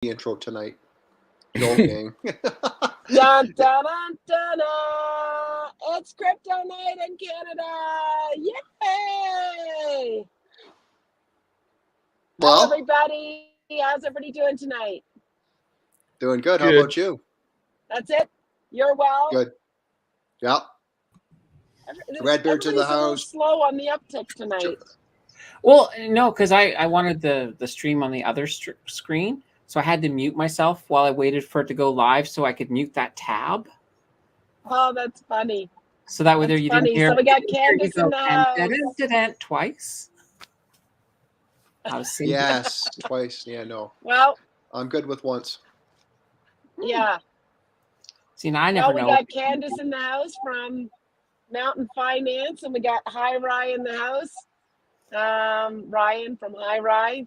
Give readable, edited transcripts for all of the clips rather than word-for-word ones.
intro tonight. Joking. Dun, dun, dun, dun, dun. It's crypto night in Canada. Yay! Well, Hello, everybody. How's everybody doing tonight? Doing good. How about you? That's it? You're well? Good. Yeah. Redbeard's in the house. Slow on the uptick tonight. Well, no, because I wanted the stream on the other screen, so I had to mute myself while I waited for it to go live so I could mute that tab. Oh, that's funny. So that way there you didn't hear. So we got Candace in the house. Twice. I was saying yes, twice. Yeah, no. Well, I'm good with once. Yeah. See, now I never know. We got Candace in the house from Mountain Finance, and we got Hi Rye in the house. Ryan from Hi Rye.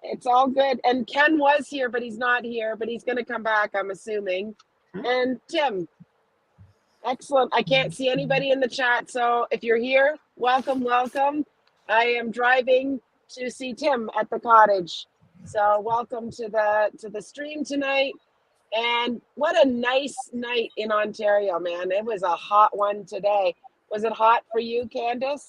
It's all good. And Ken was here, but he's not here, but he's going to come back, I'm assuming. And Tim. Excellent. I can't see anybody in the chat, so if you're here, welcome, welcome. I am driving to see Tim at the cottage. So welcome to the stream tonight. And what a nice night in Ontario, man. It was a hot one today. Was it hot for you, Candace?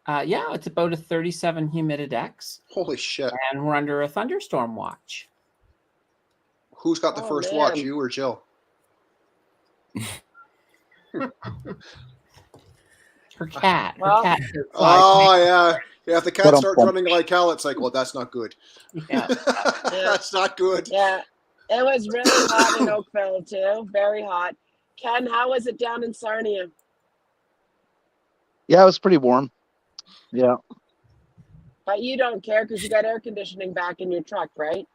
Yeah, it's about a 37 humididex. Holy shit. And we're under a thunderstorm watch. Who's got the first watch, you or Jill? Her cat. Oh, yeah. Yeah, if the cat starts running like hell, it's like, well, that's not good. Yeah. That's not good. Yeah. It was really hot in Oakville, too. Very hot. Ken, how was it down in Sarnia? Yeah, it was pretty warm. Yeah. But you don't care because you got air conditioning back in your truck, right?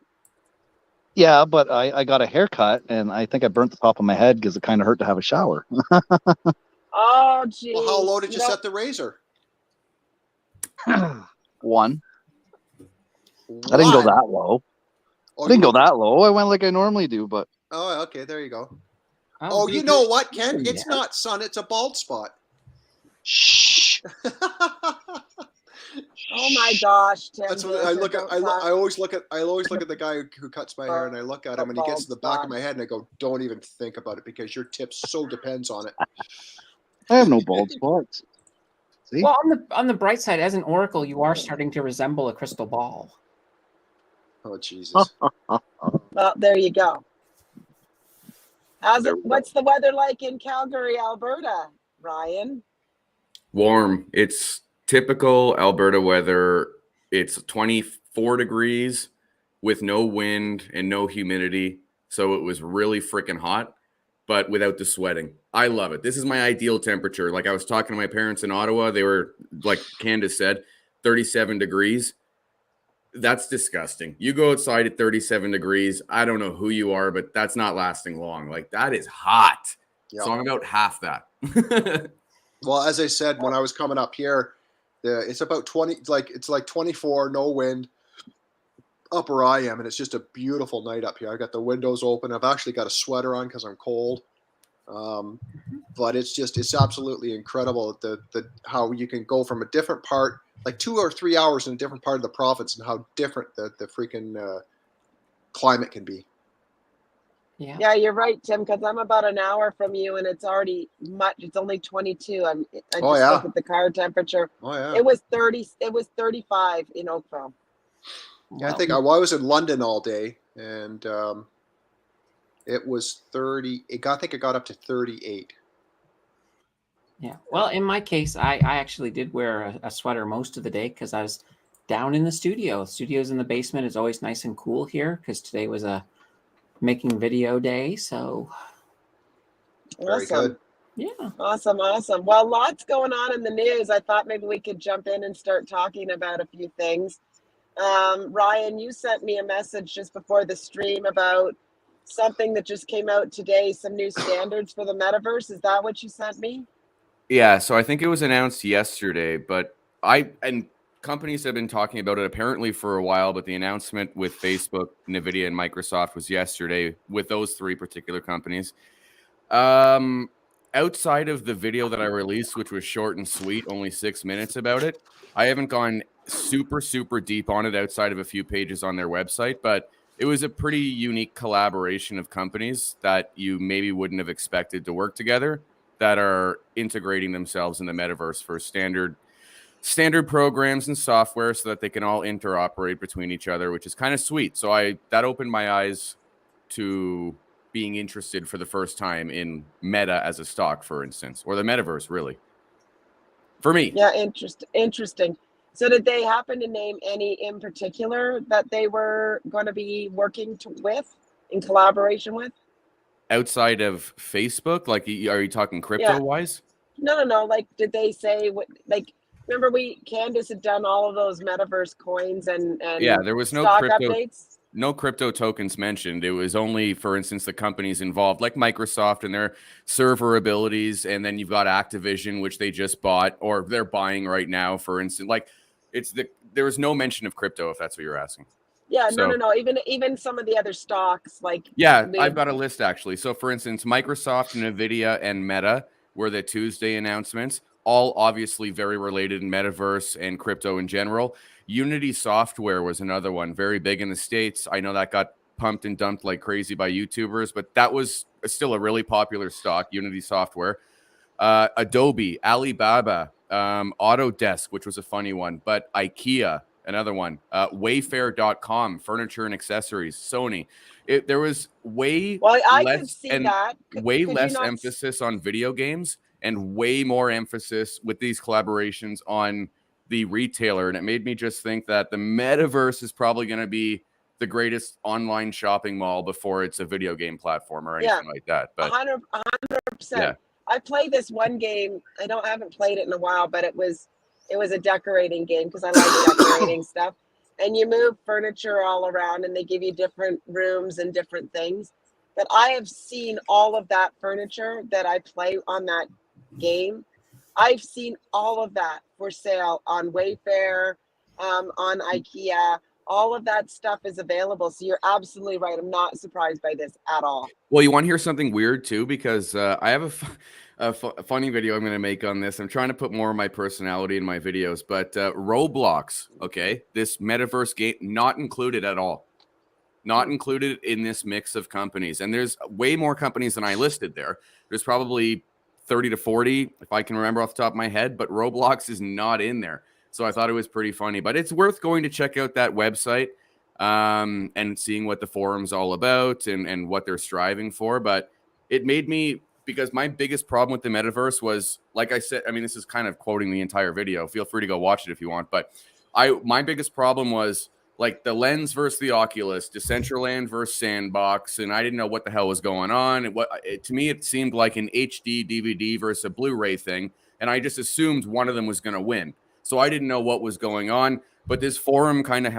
Yeah, but I got a haircut, and I think I burnt the top of my head because it kind of hurt to have a shower. Oh, geez. Well, how low did you set the razor? One. I didn't go that low. I didn't go that low. I went like I normally do, but... Oh, okay, there you go. Oh, you know what, Ken? It's not sun, it's a bald spot. Shh. Oh my gosh, Tim. That's what I look at. I always look at the guy who cuts my hair, and I look at him, and he gets to the back of my head, and I go, "Don't even think about it, because your tip so depends on it." I have no bald spots. See? Well, on the bright side, as an oracle, you are starting to resemble a crystal ball. Oh Jesus! Well, there you go. What's the weather like in Calgary, Alberta, Ryan? Warm. It's typical Alberta weather. It's 24 degrees with no wind and no humidity. So it was really freaking hot, but without the sweating. I love it. This is my ideal temperature. Like I was talking to my parents in Ottawa. They were, like Candace said, 37 degrees. That's disgusting. You go outside at 37 degrees. I don't know who you are, but that's not lasting long. Like that is hot. Yep. So I'm about half that. Well, as I said, when I was coming up here, it's about 20, it's like 24, no wind up where I am. And it's just a beautiful night up here. I got the windows open. I've actually got a sweater on because I'm cold. But it's absolutely incredible how you can go from a different part, like 2 or 3 hours in a different part of the province, and how different the freaking climate can be. Yeah, you're right, Tim, because I'm about an hour from you, and it's already much. It's only 22. I just look at the car temperature. Oh yeah. It was 30. It was 35 in Oakville. Yeah, I think I was in London all day, and it was 30. I think it got up to 38. Yeah. Well, in my case, I actually did wear a sweater most of the day because I was down in the studio. The studio's in the basement. It's always nice and cool here because today was a making video day. So very good. Yeah. Awesome. Well, lots going on in the news. I thought maybe we could jump in and start talking about a few things. Ryan, you sent me a message just before the stream about something that just came out today, some new standards for the metaverse. Is that what you sent me? Yeah, so I think it was announced yesterday, but companies have been talking about it apparently for a while, but the announcement with Facebook, NVIDIA, and Microsoft was yesterday with those three particular companies. Outside of the video that I released, which was short and sweet, only 6 minutes about it, I haven't gone super, super deep on it outside of a few pages on their website, but it was a pretty unique collaboration of companies that you maybe wouldn't have expected to work together that are integrating themselves in the metaverse for standard programs and software so that they can all interoperate between each other, which is kind of sweet. So that opened my eyes to being interested for the first time in Meta as a stock, for instance, or the metaverse, really. For me. Yeah, interesting. So did they happen to name any in particular that they were going to be working with, in collaboration with? Outside of Facebook? Like, are you talking crypto-wise? No. Like, did they say what? Like, remember Candace had done all of those metaverse coins and yeah, there was no stock crypto updates. No crypto tokens mentioned. It was only, for instance, the companies involved, like Microsoft and their server abilities, and then you've got Activision, which they just bought or they're buying right now. For instance, like there was no mention of crypto, if that's what you're asking. Yeah, so, no. Even some of the other stocks, like I've got a list actually. So, for instance, Microsoft, Nvidia, and Meta were the Tuesday announcements. All obviously very related in metaverse and crypto in general. Unity Software was another one, very big in the States. I know that got pumped and dumped like crazy by YouTubers, but that was still a really popular stock, Unity Software. Adobe, Alibaba, Autodesk, which was a funny one, but IKEA, another one, Wayfair.com, furniture and accessories, Sony. There was way less emphasis on video games and way more emphasis with these collaborations on the retailer. And it made me just think that the metaverse is probably going to be the greatest online shopping mall before it's a video game platform or anything like that. But 100%. Yeah. I played this one game. I haven't played it in a while, but it was a decorating game because I like decorating stuff. And you move furniture all around and they give you different rooms and different things. But I have seen all of that furniture that I play on that game. I've seen all of that for sale on Wayfair, on IKEA. All of that stuff is available. So you're absolutely right. I'm not surprised by this at all. Well, you want to hear something weird too? Because I have a funny video I'm going to make on this. I'm trying to put more of my personality in my videos, but Roblox, okay, this metaverse game, not included at all. Not included in this mix of companies. And there's way more companies than I listed there. There's probably 30 to 40, if I can remember off the top of my head, but Roblox is not in there. So I thought it was pretty funny, but it's worth going to check out that website and seeing what the forum's all about and what they're striving for. But it made me, because my biggest problem with the metaverse was, like I said, I mean, this is kind of quoting the entire video. Feel free to go watch it if you want. But my biggest problem was like the Lens versus the Oculus, Decentraland versus Sandbox, and I didn't know what the hell was going on. To me, it seemed like an HD DVD versus a Blu-ray thing, and I just assumed one of them was going to win. So I didn't know what was going on, but this forum kind of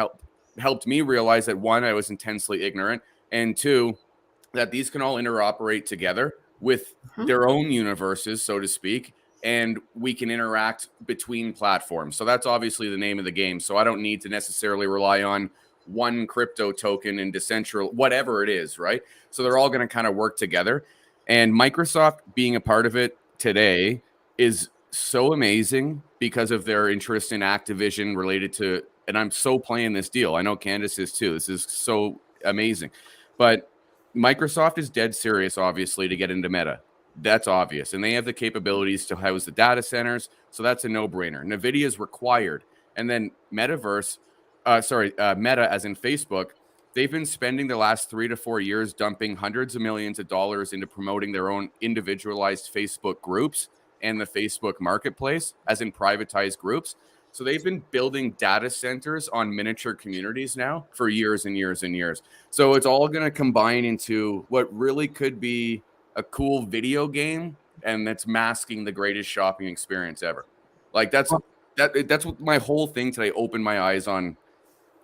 helped me realize that, one, I was intensely ignorant, and two, that these can all interoperate together with their own universes, so to speak, and we can interact between platforms. So that's obviously the name of the game. So I don't need to necessarily rely on one crypto token and decentral, whatever it is, right? So they're all going to kind of work together. And Microsoft being a part of it today is so amazing because of their interest in Activision related to, and I'm so playing this deal. I know Candace is too. This is so amazing. But Microsoft is dead serious, obviously, to get into Meta. That's obvious. And they have the capabilities to house the data centers. So that's a no-brainer. NVIDIA is required. And then Meta as in Facebook, they've been spending the last 3 to 4 years dumping hundreds of millions of dollars into promoting their own individualized Facebook groups and the Facebook marketplace, as in privatized groups. So they've been building data centers on miniature communities now for years and years and years. So it's all going to combine into what really could be a cool video game, and that's masking the greatest shopping experience ever. Like that's what my whole thing today opened my eyes on.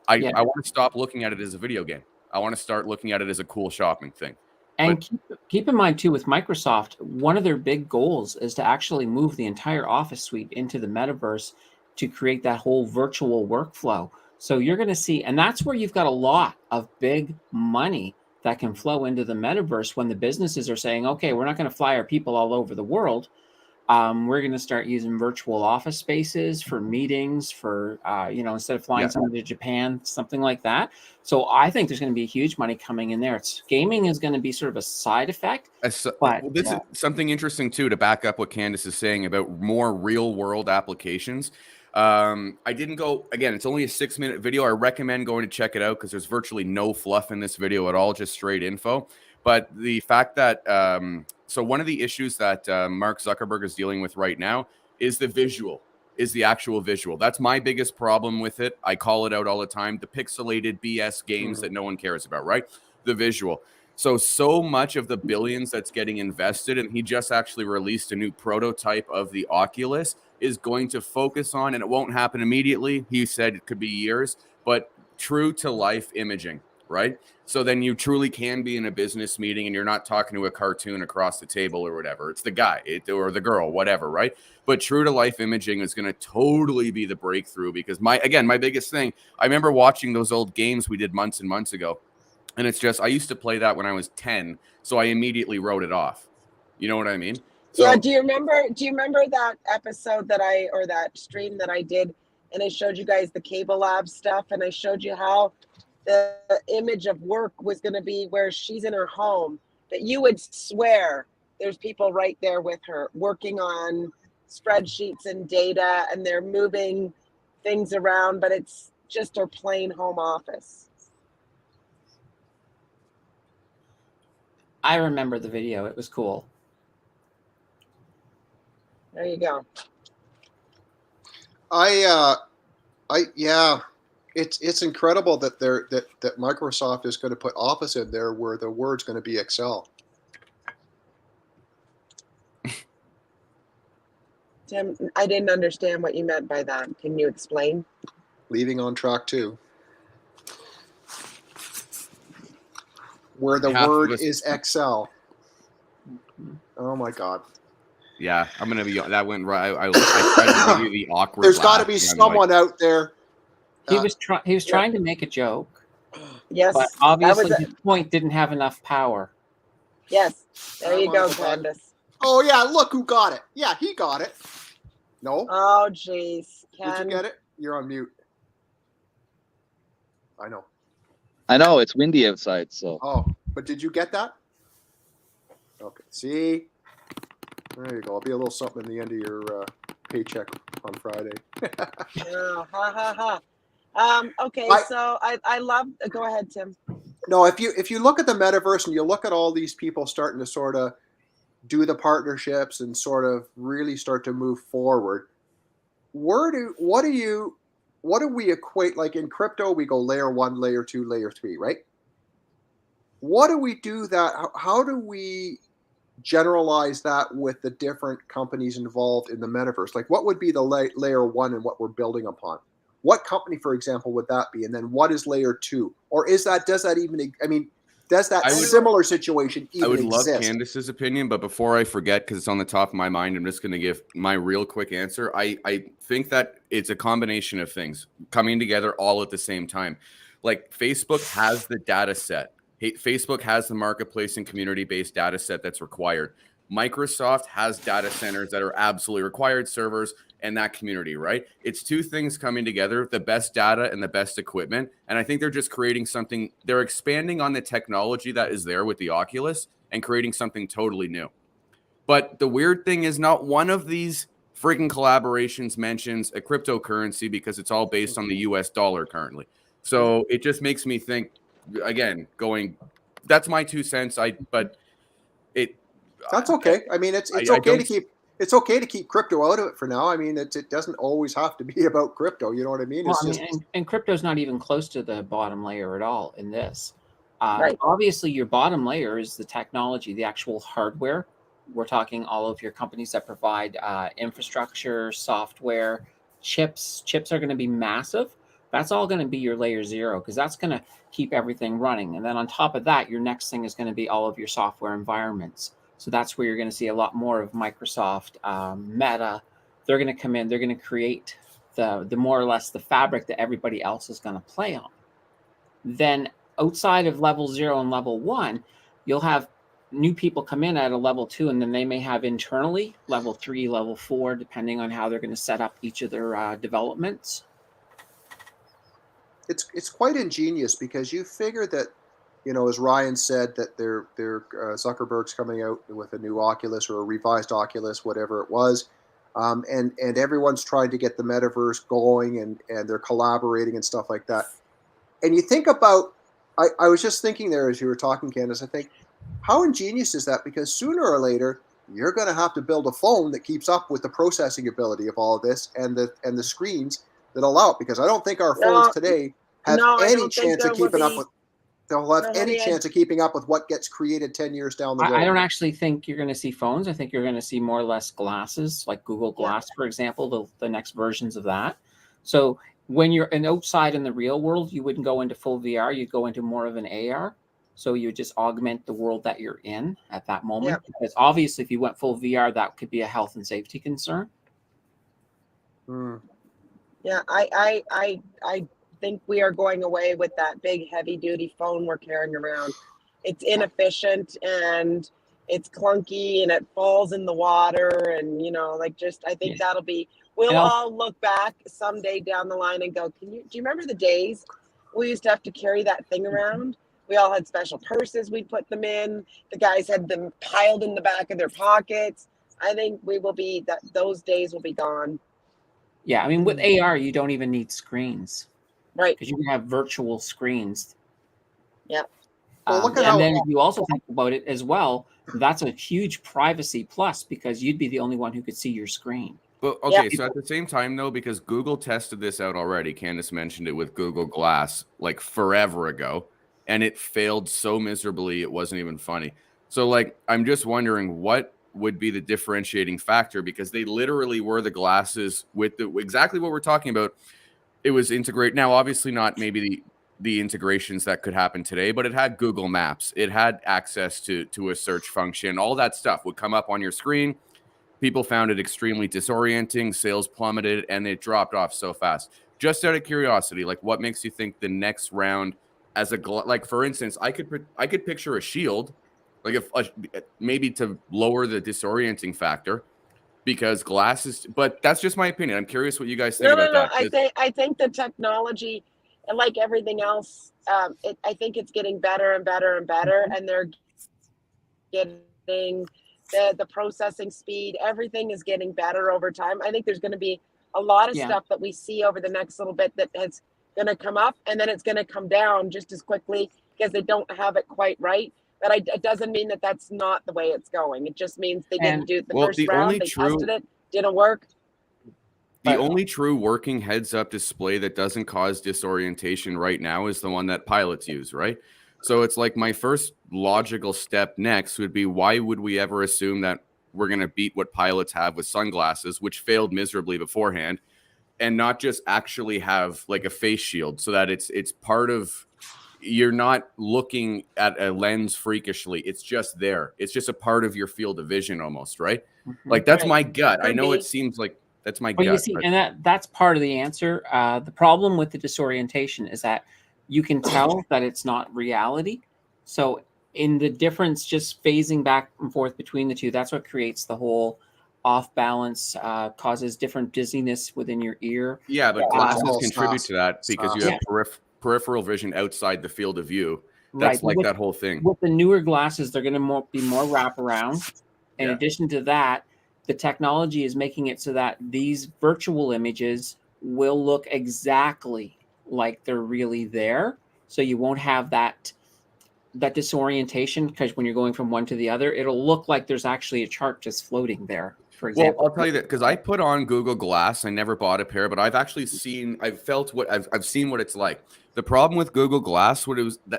I want to stop looking at it as a video game. I want to start looking at it as a cool shopping thing. And keep in mind too, with Microsoft, one of their big goals is to actually move the entire Office suite into the metaverse to create that whole virtual workflow. So you're going to see, and that's where you've got a lot of big money that can flow into the metaverse when the businesses are saying, okay, we're not going to fly our people all over the world. We're going to start using virtual office spaces for meetings, for, instead of flying someone to Japan, something like that. So I think there's going to be huge money coming in there. Gaming is going to be sort of a side effect. But this is something interesting, too, to back up what Candace is saying about more real world applications. I didn't go, again, it's only a 6-minute video. I recommend going to check it out because there's virtually no fluff in this video at all, just straight info. But the fact that, so one of the issues that Mark Zuckerberg is dealing with right now is the actual visual. That's my biggest problem with it. I call it out all the time. The pixelated BS games that no one cares about, right? The visual. So much of the billions that's getting invested, and he just actually released a new prototype of the Oculus, is going to focus on, and it won't happen immediately. He said it could be years, but true to life imaging, right? So then you truly can be in a business meeting and you're not talking to a cartoon across the table or whatever. It's the guy or the girl, whatever, right? But true to life imaging is going to totally be the breakthrough because my biggest thing, I remember watching those old games we did months and months ago. And it's just, I used to play that when I was 10. So I immediately wrote it off. You know what I mean? So, yeah. Do you remember that episode or that stream that I did, and I showed you guys the Cable Lab stuff, and I showed you how the image of work was going to be where she's in her home, that you would swear there's people right there with her working on spreadsheets and data, and they're moving things around, but it's just her plain home office. I remember the video. It was cool. There you go. It's incredible that that Microsoft is going to put Office in there where the word's going to be Excel. Tim, I didn't understand what you meant by that. Can you explain? Leaving on track 2. Where the word is Excel. Oh my God. Yeah, I'm going to be, that went right. I tried to give you the awkward. There's got to be someone out there. He was trying to make a joke. Yes. But obviously his point didn't have enough power. Yes. There you go, Candace. Oh yeah, look who got it. Yeah, he got it. No? Oh jeez. Did you get it? You're on mute. I know. I know it's windy outside, so. Oh, but did you get that? Okay. See? There you go. I'll be a little something in the end of your paycheck on Friday. Oh, ha ha ha. Okay, so I love. Go ahead, Tim. No, if you look at the metaverse and you look at all these people starting to sort of do the partnerships and sort of really start to move forward, what do we equate? Like in crypto, we go layer 1, layer 2, layer 3, right? What do we do that? How do we generalize that with the different companies involved in the metaverse? Like what would be the layer 1 and what we're building upon? What company, for example, would that be? And then what is layer 2? Or does that similar situation even exist? I would exist? love Candace's opinion, but before I forget, because it's on the top of my mind, I'm just going to give my real quick answer. I think that it's a combination of things coming together all at the same time. Like Facebook has the data set. Facebook has the marketplace and community-based data set that's required. Microsoft has data centers that are absolutely required, servers, and that community, right? It's two things coming together, the best data and the best equipment. And I think they're just creating something, they're expanding on the technology that is there with the Oculus and creating something totally new. But the weird thing is not one of these freaking collaborations mentions a cryptocurrency because it's all based on the US dollar currently. So it just makes me think, again, that's my 2 cents. That's okay. I mean, it's okay to keep crypto out of it for now. I mean, it doesn't always have to be about crypto. You know what I mean? And crypto's not even close to the bottom layer at all in this. Right. Obviously, your bottom layer is the technology, the actual hardware. We're talking all of your companies that provide infrastructure, software, chips. Chips are going to be massive. That's all going to be your layer 0 because that's going to keep everything running. And then on top of that, your next thing is going to be all of your software environments. So that's where you're going to see a lot more of Microsoft, Meta. They're going to come in. They're going to create the more or less the fabric that everybody else is going to play on. Then outside of level 0 and level 1, you'll have new people come in at a level 2, and then they may have internally level 3, level 4, depending on how they're going to set up each of their developments. It's quite ingenious because you figure that, as Ryan said, that their Zuckerberg's coming out with a new Oculus or a revised Oculus, whatever it was, and everyone's trying to get the metaverse going, and they're collaborating and stuff like that. And you think about, I was just thinking there as you were talking, Candace, I think, how ingenious is that? Because sooner or later, you're going to have to build a phone that keeps up with the processing ability of all of this and the screens that allow it. Because I don't think our phones today have any chance of keeping up with. They'll have any chance of keeping up with what gets created 10 years down the road. I don't actually think you're going to see phones. I think you're going to see more or less glasses, like Google Glass, for example, the next versions of that. So when you're outside in the real world, you wouldn't go into full VR. You'd go into more of an AR. So you would just augment the world that you're in at that moment. Yeah. Because obviously, if you went full VR, that could be a health and safety concern. Yeah, I think we are going away with that big heavy duty phone we're carrying around. It's inefficient and it's clunky and it falls in the water, and I think that'll be. We'll all look back someday down the line and go, do you remember the days we used to have to carry that thing around? We all had special purses we'd put them in. The guys had them piled in the back of their pockets. I think those days will be gone. Yeah, I mean, with AR, you don't even need screens. Right. Because you can have virtual screens. Yeah. Well, and then if you also think about it as well, that's a huge privacy plus because you'd be the only one who could see your screen. Well, okay, so at the same time, though, because Google tested this out already, Candace mentioned it with Google Glass like forever ago, and it failed so miserably it wasn't even funny. So, I'm just wondering what would be the differentiating factor, because they literally were the glasses with exactly what we're talking about. It was integrate. Now, obviously not maybe the integrations that could happen today, but it had Google Maps. It had access to a search function. All that stuff would come up on your screen. People found it extremely disorienting. Sales plummeted, and it dropped off so fast. Just out of curiosity, what makes you think the next round, as for instance, I could picture a shield, maybe to lower the disorienting factor, because glasses. But that's just my opinion. I'm curious what you guys think about that. I think the technology, like everything else, I think it's getting better and better and better, and they're getting. The processing speed, everything is getting better over time. I think there's going to be a lot of stuff that we see over the next little bit that is going to come up, and then it's going to come down just as quickly because they don't have it quite right. But it doesn't mean that that's not the way it's going. It just means they didn't do it the first round. They tested it, didn't work. The only true working heads-up display that doesn't cause disorientation right now is the one that pilots use, right? So it's my first logical step next would be, why would we ever assume that we're going to beat what pilots have with sunglasses, which failed miserably beforehand, and not just actually have a face shield so that it's part of, you're not looking at a lens freakishly. It's just there. It's just a part of your field of vision almost, right? That's my gut. I know it seems like that's my gut. You see, and that's part of the answer. The problem with the disorientation is that you can tell that it's not reality. So in the difference, just phasing back and forth between the two, that's what creates the whole off balance, causes different dizziness within your ear. Yeah, but glasses contribute to that because you have peripheral vision outside the field of view. That's that whole thing. With the newer glasses, they're going to be more wraparound. In addition to that, the technology is making it so that these virtual images will look exactly like they're really there, so you won't have that disorientation, because when you're going from one to the other, it'll look like there's actually a chart just floating there, for example. Well, I'll tell you that because I put on Google Glass. I never bought a pair, but I've seen what it's like. The problem with Google Glass,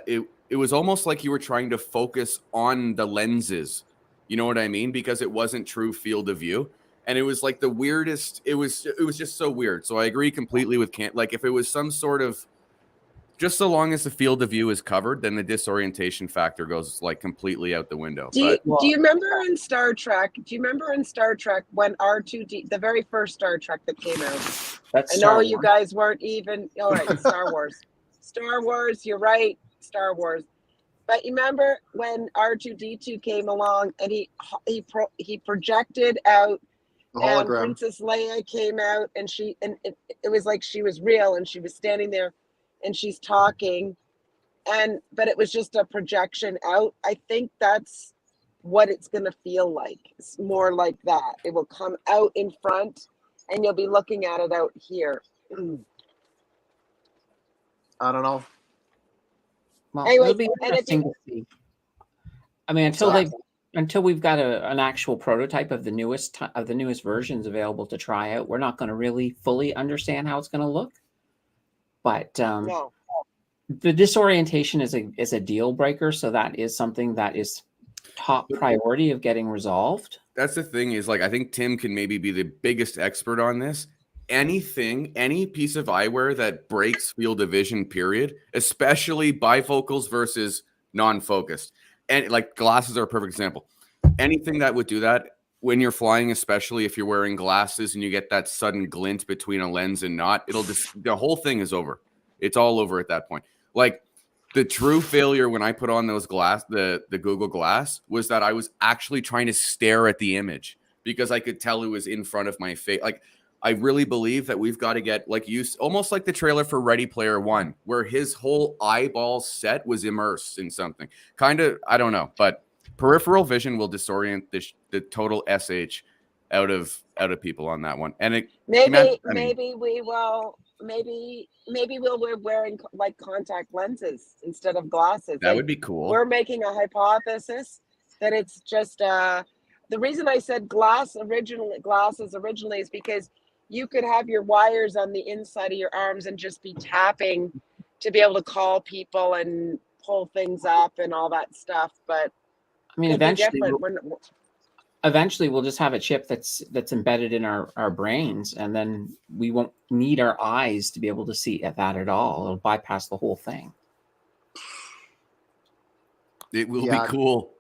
it was almost like you were trying to focus on the lenses. You know what I mean? Because it wasn't true field of view. And it was the weirdest. It was just so weird. So I agree completely with if it was some sort of, just so long as the field of view is covered, then the disorientation factor goes completely out the window. Do you remember in Star Trek? Do you remember in Star Trek when R2D, the very first Star Trek that came out? I know you guys weren't even. All right, Star Wars. Star Wars. You're right. Star Wars. But you remember when R2D2 came along and he projected out, The and hologram. Princess Leia came out, and it was like she was real, and she was standing there, and she's talking, but it was just a projection out. I think that's what it's gonna feel like. It's more like that. It will come out in front, and you'll be looking at it out here. I don't know. Well, Anyways, it'll be and if interesting you, to see. I mean, until we've got an actual prototype of the newest versions available to try out, we're not going to really fully understand how it's going to look. But no. the disorientation is a deal breaker, so that is something that is top priority of getting resolved. That's the thing is, like, I think Tim can maybe be the biggest expert on this. Any piece of eyewear that breaks field of vision, period, especially bifocals versus non-focused. And like glasses are a perfect example. Anything that would do that when you're flying, especially if you're wearing glasses and you get that sudden glint between a lens and not, the whole thing is over. It's all over at that point. Like, the true failure when I put on those the Google Glass was that I was actually trying to stare at the image because I could tell it was in front of my face. Like, I really believe that we've got to get almost like the trailer for Ready Player One, where his whole eyeball set was immersed in something. Kind of, I don't know, but peripheral vision will disorient the total SH out of people on that one. And Maybe we'll be wearing like contact lenses instead of glasses. That would be cool. We're making a hypothesis that it's just the reason I said glasses originally is because you could have your wires on the inside of your arms and just be tapping to be able to call people and pull things up and all that stuff. But I mean, eventually we'll just have a chip that's embedded in our brains, and then we won't need our eyes to be able to see that at all. It'll bypass the whole thing. It will be cool.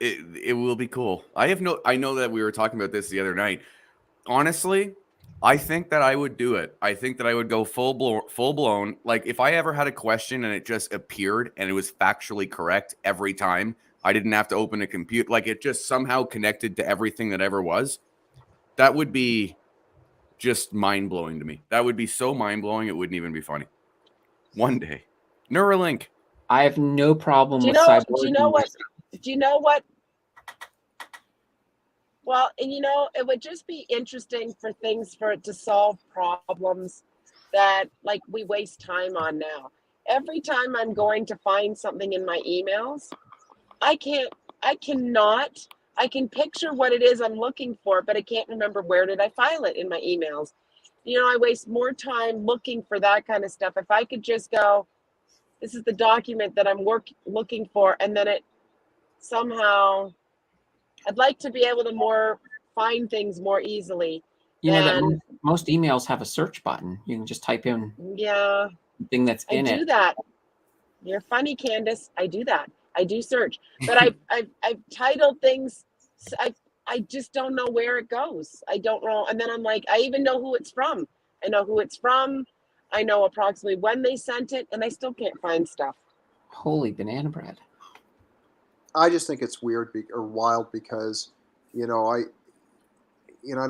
It will be cool. I know that we were talking about this the other night. Honestly, I think that I would do it. I think that I would go full blown. Like, if I ever had a question and it just appeared and it was factually correct every time, I didn't have to open a computer. Like, it just somehow connected to everything that ever was. That would be just mind blowing to me. That would be so mind blowing. It wouldn't even be funny. One day, Neuralink. I have no problem with cyborg. Do you know what? Well, and it would just be interesting for it to solve problems that, like, we waste time on now. Every time I'm going to find something in my emails, I can picture what it is I'm looking for, but I can't remember where did I file it in my emails. I waste more time looking for that kind of stuff. If I could just go, this is the document that I'm looking for, and then it somehow, I'd like to be able to find things more easily. That most emails have a search button. You can just type in the thing that's in it. I do that. You're funny, Candace. I do that. I do search, but I've titled things. I just don't know where it goes. I don't know, and then I'm like, I even know who it's from. I know who it's from. I know approximately when they sent it, and I still can't find stuff. Holy banana bread. I just think it's weird or wild because, I know,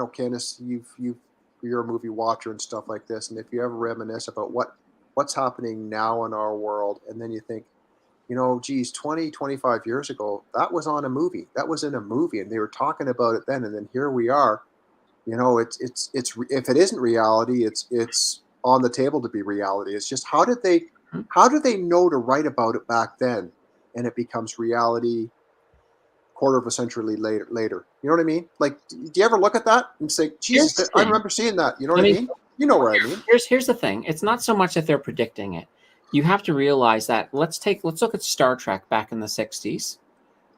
Candace, you're a movie watcher and stuff like this, and if you ever reminisce about what's happening now in our world, and then you think, geez, 20, 25 years ago, that was on a movie. That was in a movie, and they were talking about it then, and then here we are. It's if it isn't reality, it's on the table to be reality. It's just how did they know to write about it back then? And it becomes reality quarter of a century later. You know what I mean? Like, do you ever look at that and say, Jesus, I remember seeing that. You know what I mean? You know what I mean? Here's the thing. It's not so much that they're predicting it. You have to realize that let's look at Star Trek back in the 60s.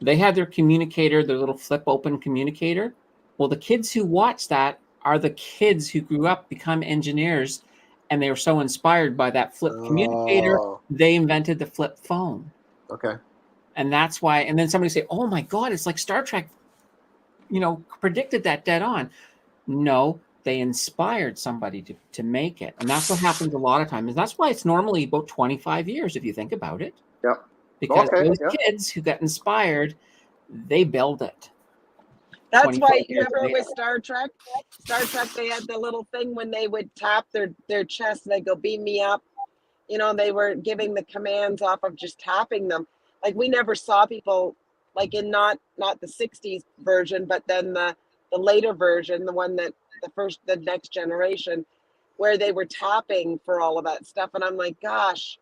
They had their communicator, their little flip open communicator. Well, the kids who watch that are the kids who grew up, become engineers, and they were so inspired by that flip communicator, they invented the flip phone. Okay. And that's why, and then somebody say, oh my God, it's like Star Trek, predicted that dead on. No, they inspired somebody to make it. And that's what happens a lot of times. And that's why it's normally about 25 years, if you think about it. Yep. because Okay, those yeah. kids who got inspired, they built it. That's 24 why, years remember later. with Star Trek, they had the little thing when they would tap their chest, they go, beam me up. You know, they were giving the commands off of just tapping them. Like, we never saw people, like in not the 60s version, but then the later version, the one that the next generation, where they were tapping for all of that stuff. And I'm like, gosh,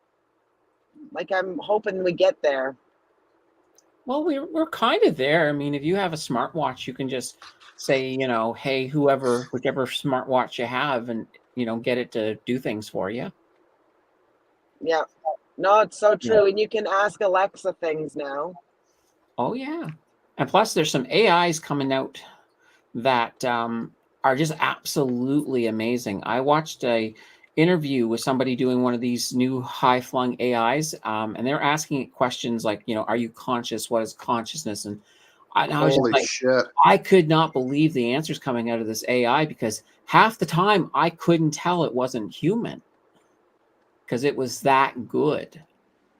like, I'm hoping we get there. Well, we're kind of there. I mean, if you have a smartwatch, you can just say, you know, hey, whichever smartwatch you have, and, you know, get it to do things for you. Yeah. No, it's so true. And you can ask Alexa things now. Oh, yeah. And plus, there's some AIs coming out that are just absolutely amazing. I watched a interview with somebody doing one of these new high-flung AIs, and they're asking it questions like, you know, are you conscious? What is consciousness? And I was just Holy like, shit. I could not believe the answers coming out of this AI, because half the time I couldn't tell it wasn't human because it was that good.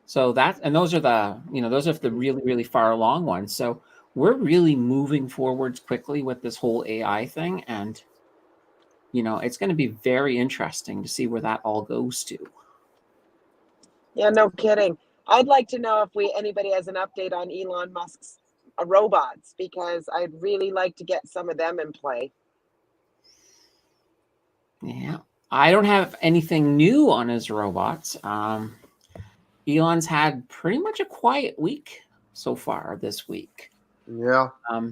So those are the really, really far along ones. So we're really moving forwards quickly with this whole AI thing. And, you know, it's going to be very interesting to see where that all goes to. Yeah, no kidding. I'd like to know if anybody has an update on Elon Musk's robots, because I'd really like to get some of them in play. Yeah. I don't have anything new on his robots. Elon's had pretty much a quiet week so far this week. Yeah. I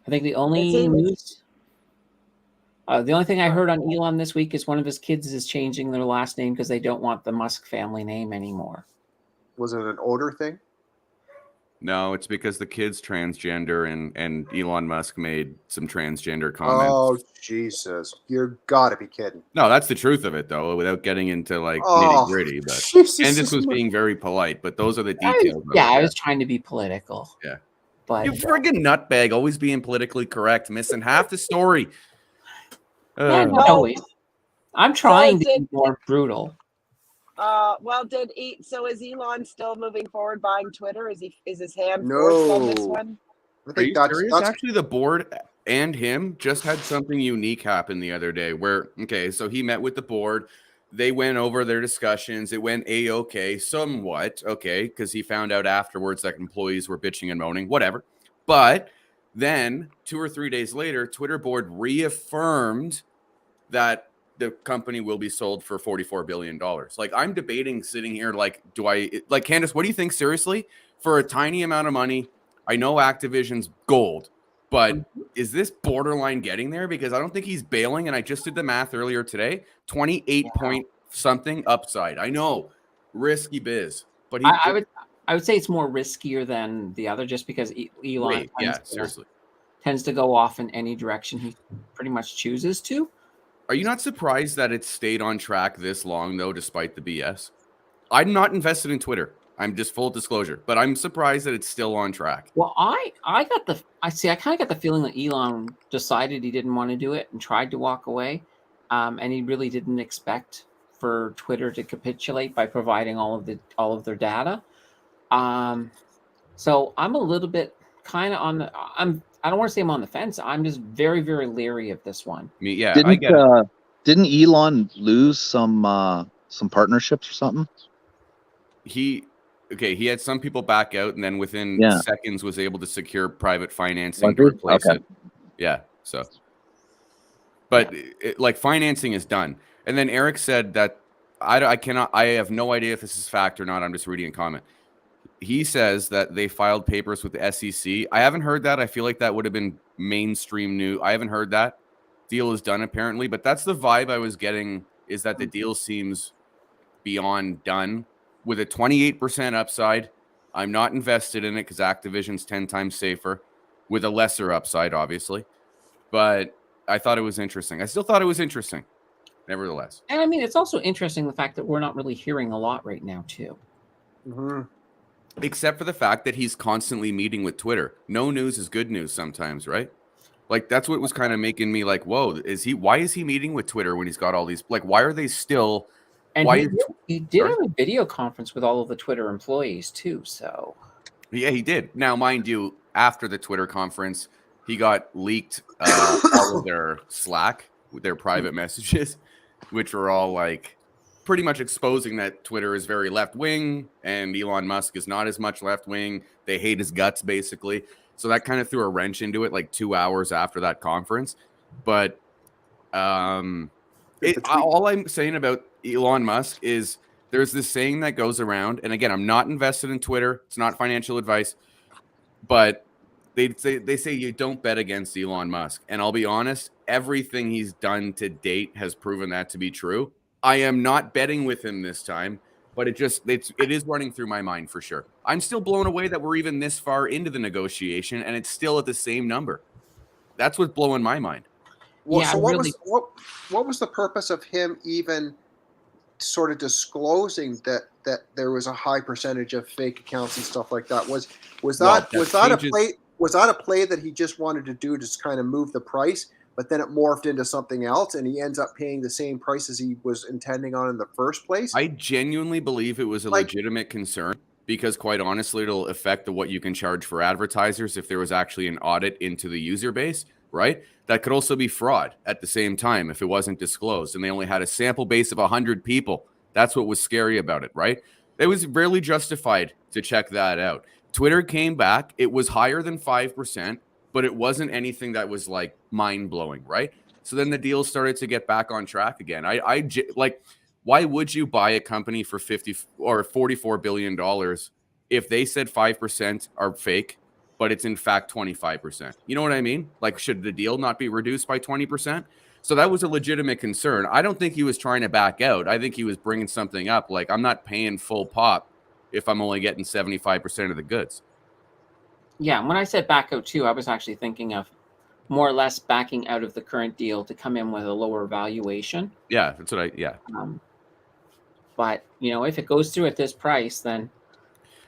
think the only news... the only thing I heard on Elon this week is one of his kids is changing their last name because they don't want the Musk family name anymore. Was it an odor thing? No, it's because the kid's transgender, and Elon Musk made some transgender comments. Oh, Jesus. You're gotta be kidding. No, that's the truth of it, though, without getting into like nitty gritty. But Candace was being very polite, but those are the details. I was trying to be political. Yeah. But you friggin' nutbag, always being politically correct, missing half the story. No, I'm trying to be more brutal. Well, is Elon still moving forward buying Twitter? Is his hand forced on this one? Are you serious? Actually, the board and him just had something unique happen the other day where, so he met with the board. They went over their discussions. It went A-okay, somewhat, because he found out afterwards that employees were bitching and moaning, whatever. But then 2 or 3 days later, Twitter board reaffirmed that the company will be sold for $44 billion. Like, I'm debating sitting here, Candace, what do you think, seriously? For a tiny amount of money, I know Activision's gold, but is this borderline getting there? Because I don't think he's bailing, and I just did the math earlier today, 28 point something upside. I know, risky biz, but I would say it's more riskier than the other, just because Elon tends to go off in any direction he pretty much chooses to. Are you not surprised that it stayed on track this long, though, despite the BS? I'm not invested in Twitter. I'm just full disclosure, but I'm surprised that it's still on track. Well, I kind of got the feeling that Elon decided he didn't want to do it and tried to walk away, and he really didn't expect for Twitter to capitulate by providing all of their data. So I'm a little bit kind of on the I don't want to say I'm on the fence. I'm just very, very leery of this one. I get it. Didn't Elon lose some partnerships or something? He had some people back out, and then within seconds was able to secure private financing to replace it. Yeah, so. But financing is done. And then Eric said that I have no idea if this is fact or not. I'm just reading a comment. He says that they filed papers with the SEC. I haven't heard that. I feel like that would have been mainstream news. I haven't heard that. Deal is done, apparently. But that's the vibe I was getting, is that the deal seems beyond done. With a 28% upside, I'm not invested in it because Activision's 10 times safer. With a lesser upside, obviously. But I thought it was interesting. I still thought it was interesting, nevertheless. And I mean, it's also interesting the fact that we're not really hearing a lot right now, too. Mm-hmm. Except for the fact that he's constantly meeting with Twitter. No news is good news sometimes, right? Like, that's what was kind of making me like, whoa, why is he meeting with Twitter when he's got all these, why are they still, and He did Sorry? have a video conference with all of the Twitter employees too. So Yeah, he did. Now, mind you, after the Twitter conference, he got leaked all of their Slack, their private messages, which were all like pretty much exposing that Twitter is very left wing and Elon Musk is not as much left wing. They hate his guts, basically. So that kind of threw a wrench into it like 2 hours after that conference. But all I'm saying about Elon Musk is there's this saying that goes around, and again, I'm not invested in Twitter. It's not financial advice, but they say you don't bet against Elon Musk. And I'll be honest, everything he's done to date has proven that to be true. I am not betting with him this time, but it is running through my mind for sure. I'm still blown away that we're even this far into the negotiation and it's still at the same number. That's what's blowing my mind. Well, Yeah, so really- what was the purpose of him even sort of disclosing that there was a high percentage of fake accounts and stuff like that? Was that a play that he just wanted to do to kind of move the price, but then it morphed into something else and he ends up paying the same price as he was intending on in the first place? I genuinely believe it was a legitimate concern because, quite honestly, it'll affect what you can charge for advertisers if there was actually an audit into the user base, right? That could also be fraud at the same time if it wasn't disclosed and they only had a sample base of 100 people. That's what was scary about it, right? It was really justified to check that out. Twitter came back. It was higher than 5%, but it wasn't anything that was like mind-blowing, right? So then the deal started to get back on track again. Why would you buy a company for $50 or $44 billion if they said 5% are fake, but it's in fact 25%? You know what I mean? Like, should the deal not be reduced by 20%? So that was a legitimate concern. I don't think he was trying to back out. I think he was bringing something up. Like, I'm not paying full pop if I'm only getting 75% of the goods. Yeah, when I said back out too, I was actually thinking of more or less backing out of the current deal to come in with a lower valuation. Yeah, that's what But if it goes through at this price, then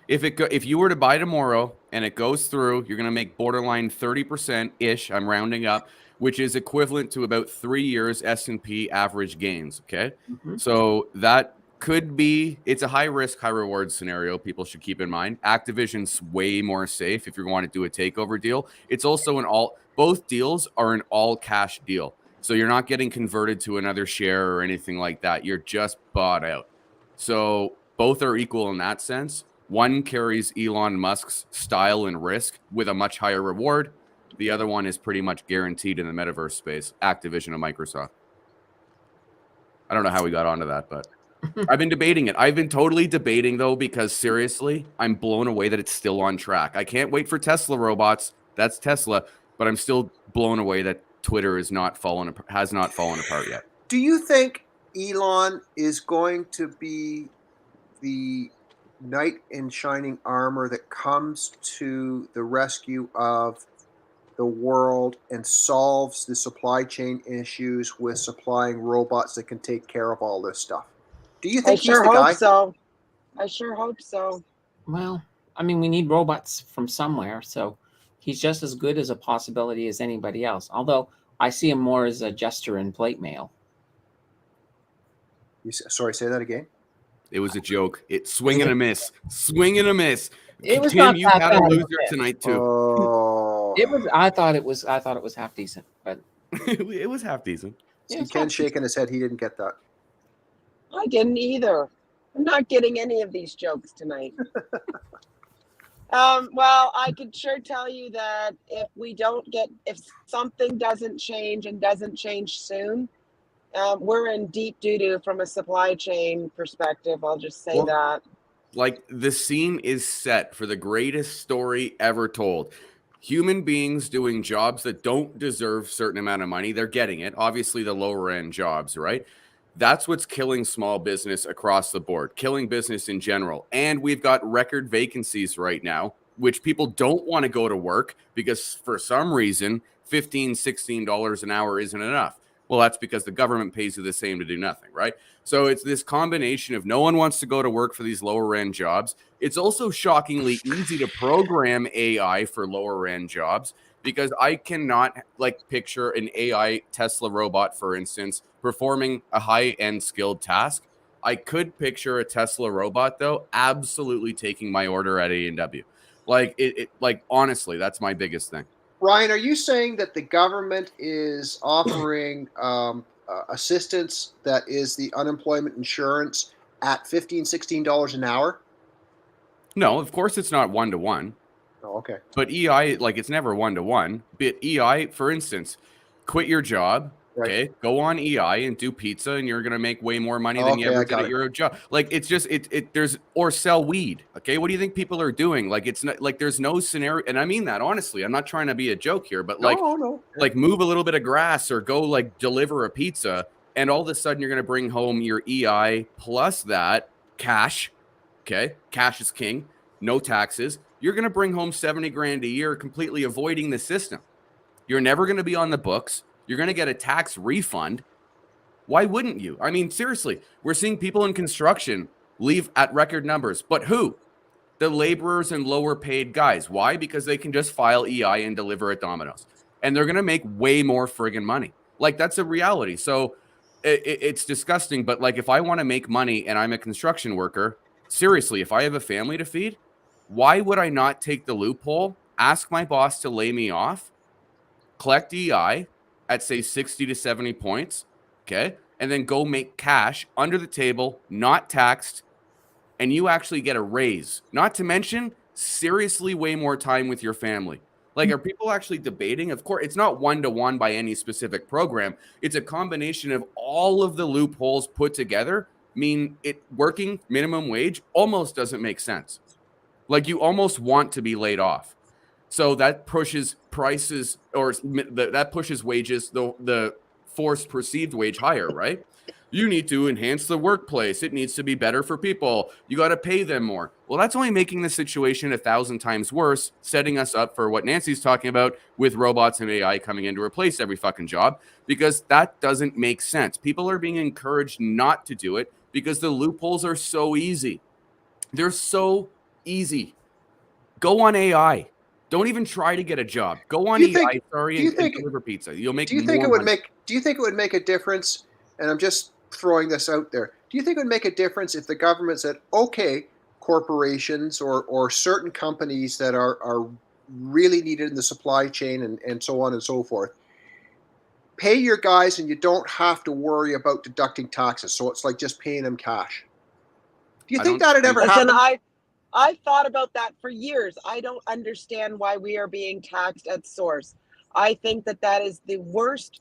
if you were to buy tomorrow and it goes through, you're going to make borderline 30% ish. I'm rounding up, which is equivalent to about 3 years S&P average gains. Okay, so that could be, it's a high risk, high reward scenario. People should keep in mind. Activision's way more safe if you want to do a takeover deal. It's also both deals are an all cash deal. So you're not getting converted to another share or anything like that. You're just bought out. So both are equal in that sense. One carries Elon Musk's style and risk with a much higher reward. The other one is pretty much guaranteed in the metaverse space, Activision and Microsoft. I don't know how we got onto that, but I've been debating it. I've been totally debating, though, because seriously, I'm blown away that it's still on track. I can't wait for Tesla robots. That's Tesla. But I'm still blown away that Twitter has not fallen apart yet. Do you think Elon is going to be the knight in shining armor that comes to the rescue of the world and solves the supply chain issues with supplying robots that can take care of all this stuff? Do you think he's the guy? I sure hope so. Well, I mean, we need robots from somewhere, so he's just as good as a possibility as anybody else. Although I see him more as a jester in plate mail. Sorry, say that again. It was a joke. It's swing and a miss. Swing and a miss. It was Tim, not you that had a bad. loser tonight too. Oh, It was. I thought it was half decent, but It was half decent. see Ken shaking his head. He didn't get that. I didn't either. I'm not getting any of these jokes tonight. Well, I could sure tell you that if something doesn't change and doesn't change soon, we're in deep doo-doo from a supply chain perspective. I'll just say that. Like, the scene is set for the greatest story ever told. Human beings doing jobs that don't deserve a certain amount of money. They're getting it. Obviously, the lower end jobs, right? That's what's killing small business across the board, killing business in general. And we've got record vacancies right now, which people don't want to go to work because for some reason, $15, $16 an hour isn't enough. Well, that's because the government pays you the same to do nothing, right? So it's this combination of no one wants to go to work for these lower end jobs. It's also shockingly easy to program AI for lower end jobs because I cannot picture an AI Tesla robot, for instance, performing a high end skilled task. I could picture a Tesla robot though, absolutely taking my order at A&W. Like like honestly, that's my biggest thing. Ryan, are you saying that the government is offering assistance that is the unemployment insurance at $15, $16 an hour? No, of course it's not 1-to-1. Oh, okay. But EI, like it's never 1-to-1. But EI, for instance, quit your job, Right. okay, go on EI and do pizza, and you're gonna make way more money than you Okay, ever I did got at it. your job. Like it's just there's or sell weed. Okay, what do you think people are doing? Like it's not like there's no scenario, and I mean that honestly. I'm not trying to be a joke here, but like No. like move a little bit of grass or go like deliver a pizza, and all of a sudden you're gonna bring home your EI plus that cash. Okay, cash is king. No taxes. You're going to bring home 70 grand a year, completely avoiding the system. You're never going to be on the books. You're going to get a tax refund. Why wouldn't you? I mean, seriously, we're seeing people in construction leave at record numbers. But who? The laborers and lower paid guys. Why? Because they can just file EI and deliver at Domino's. And they're going to make way more friggin' money. Like, that's a reality. So it's disgusting. But like, if I want to make money and I'm a construction worker, seriously, if I have a family to feed, why would I not take the loophole, ask my boss to lay me off, collect EI at say 60 to 70 points, okay, and then go make cash under the table, not taxed, and you actually get a raise. Not to mention, seriously, way more time with your family. Like, are people actually debating? Of course, it's not 1-to-1 by any specific program. It's a combination of all of the loopholes put together. Mean it working minimum wage almost doesn't make sense. Like you almost want to be laid off. So that pushes prices or that pushes wages, the forced perceived wage higher, right? You need to enhance the workplace. It needs to be better for people. You got to pay them more. Well, that's only making the situation 1,000 times worse, setting us up for what Nancy's talking about with robots and AI coming in to replace every fucking job, because that doesn't make sense. People are being encouraged not to do it because the loopholes are so easy. They're so easy. Go on AI. Don't even try to get a job. Go on AI, and deliver pizza. You'll make more money. Do you think it would make a difference? And I'm just throwing this out there. Do you think it would make a difference if the government said, okay, corporations or certain companies that are really needed in the supply chain and so on and so forth, pay your guys and you don't have to worry about deducting taxes. So it's like just paying them cash. Do you think that would ever happen? I've thought about that for years. I don't understand why we are being taxed at source. I think that is the worst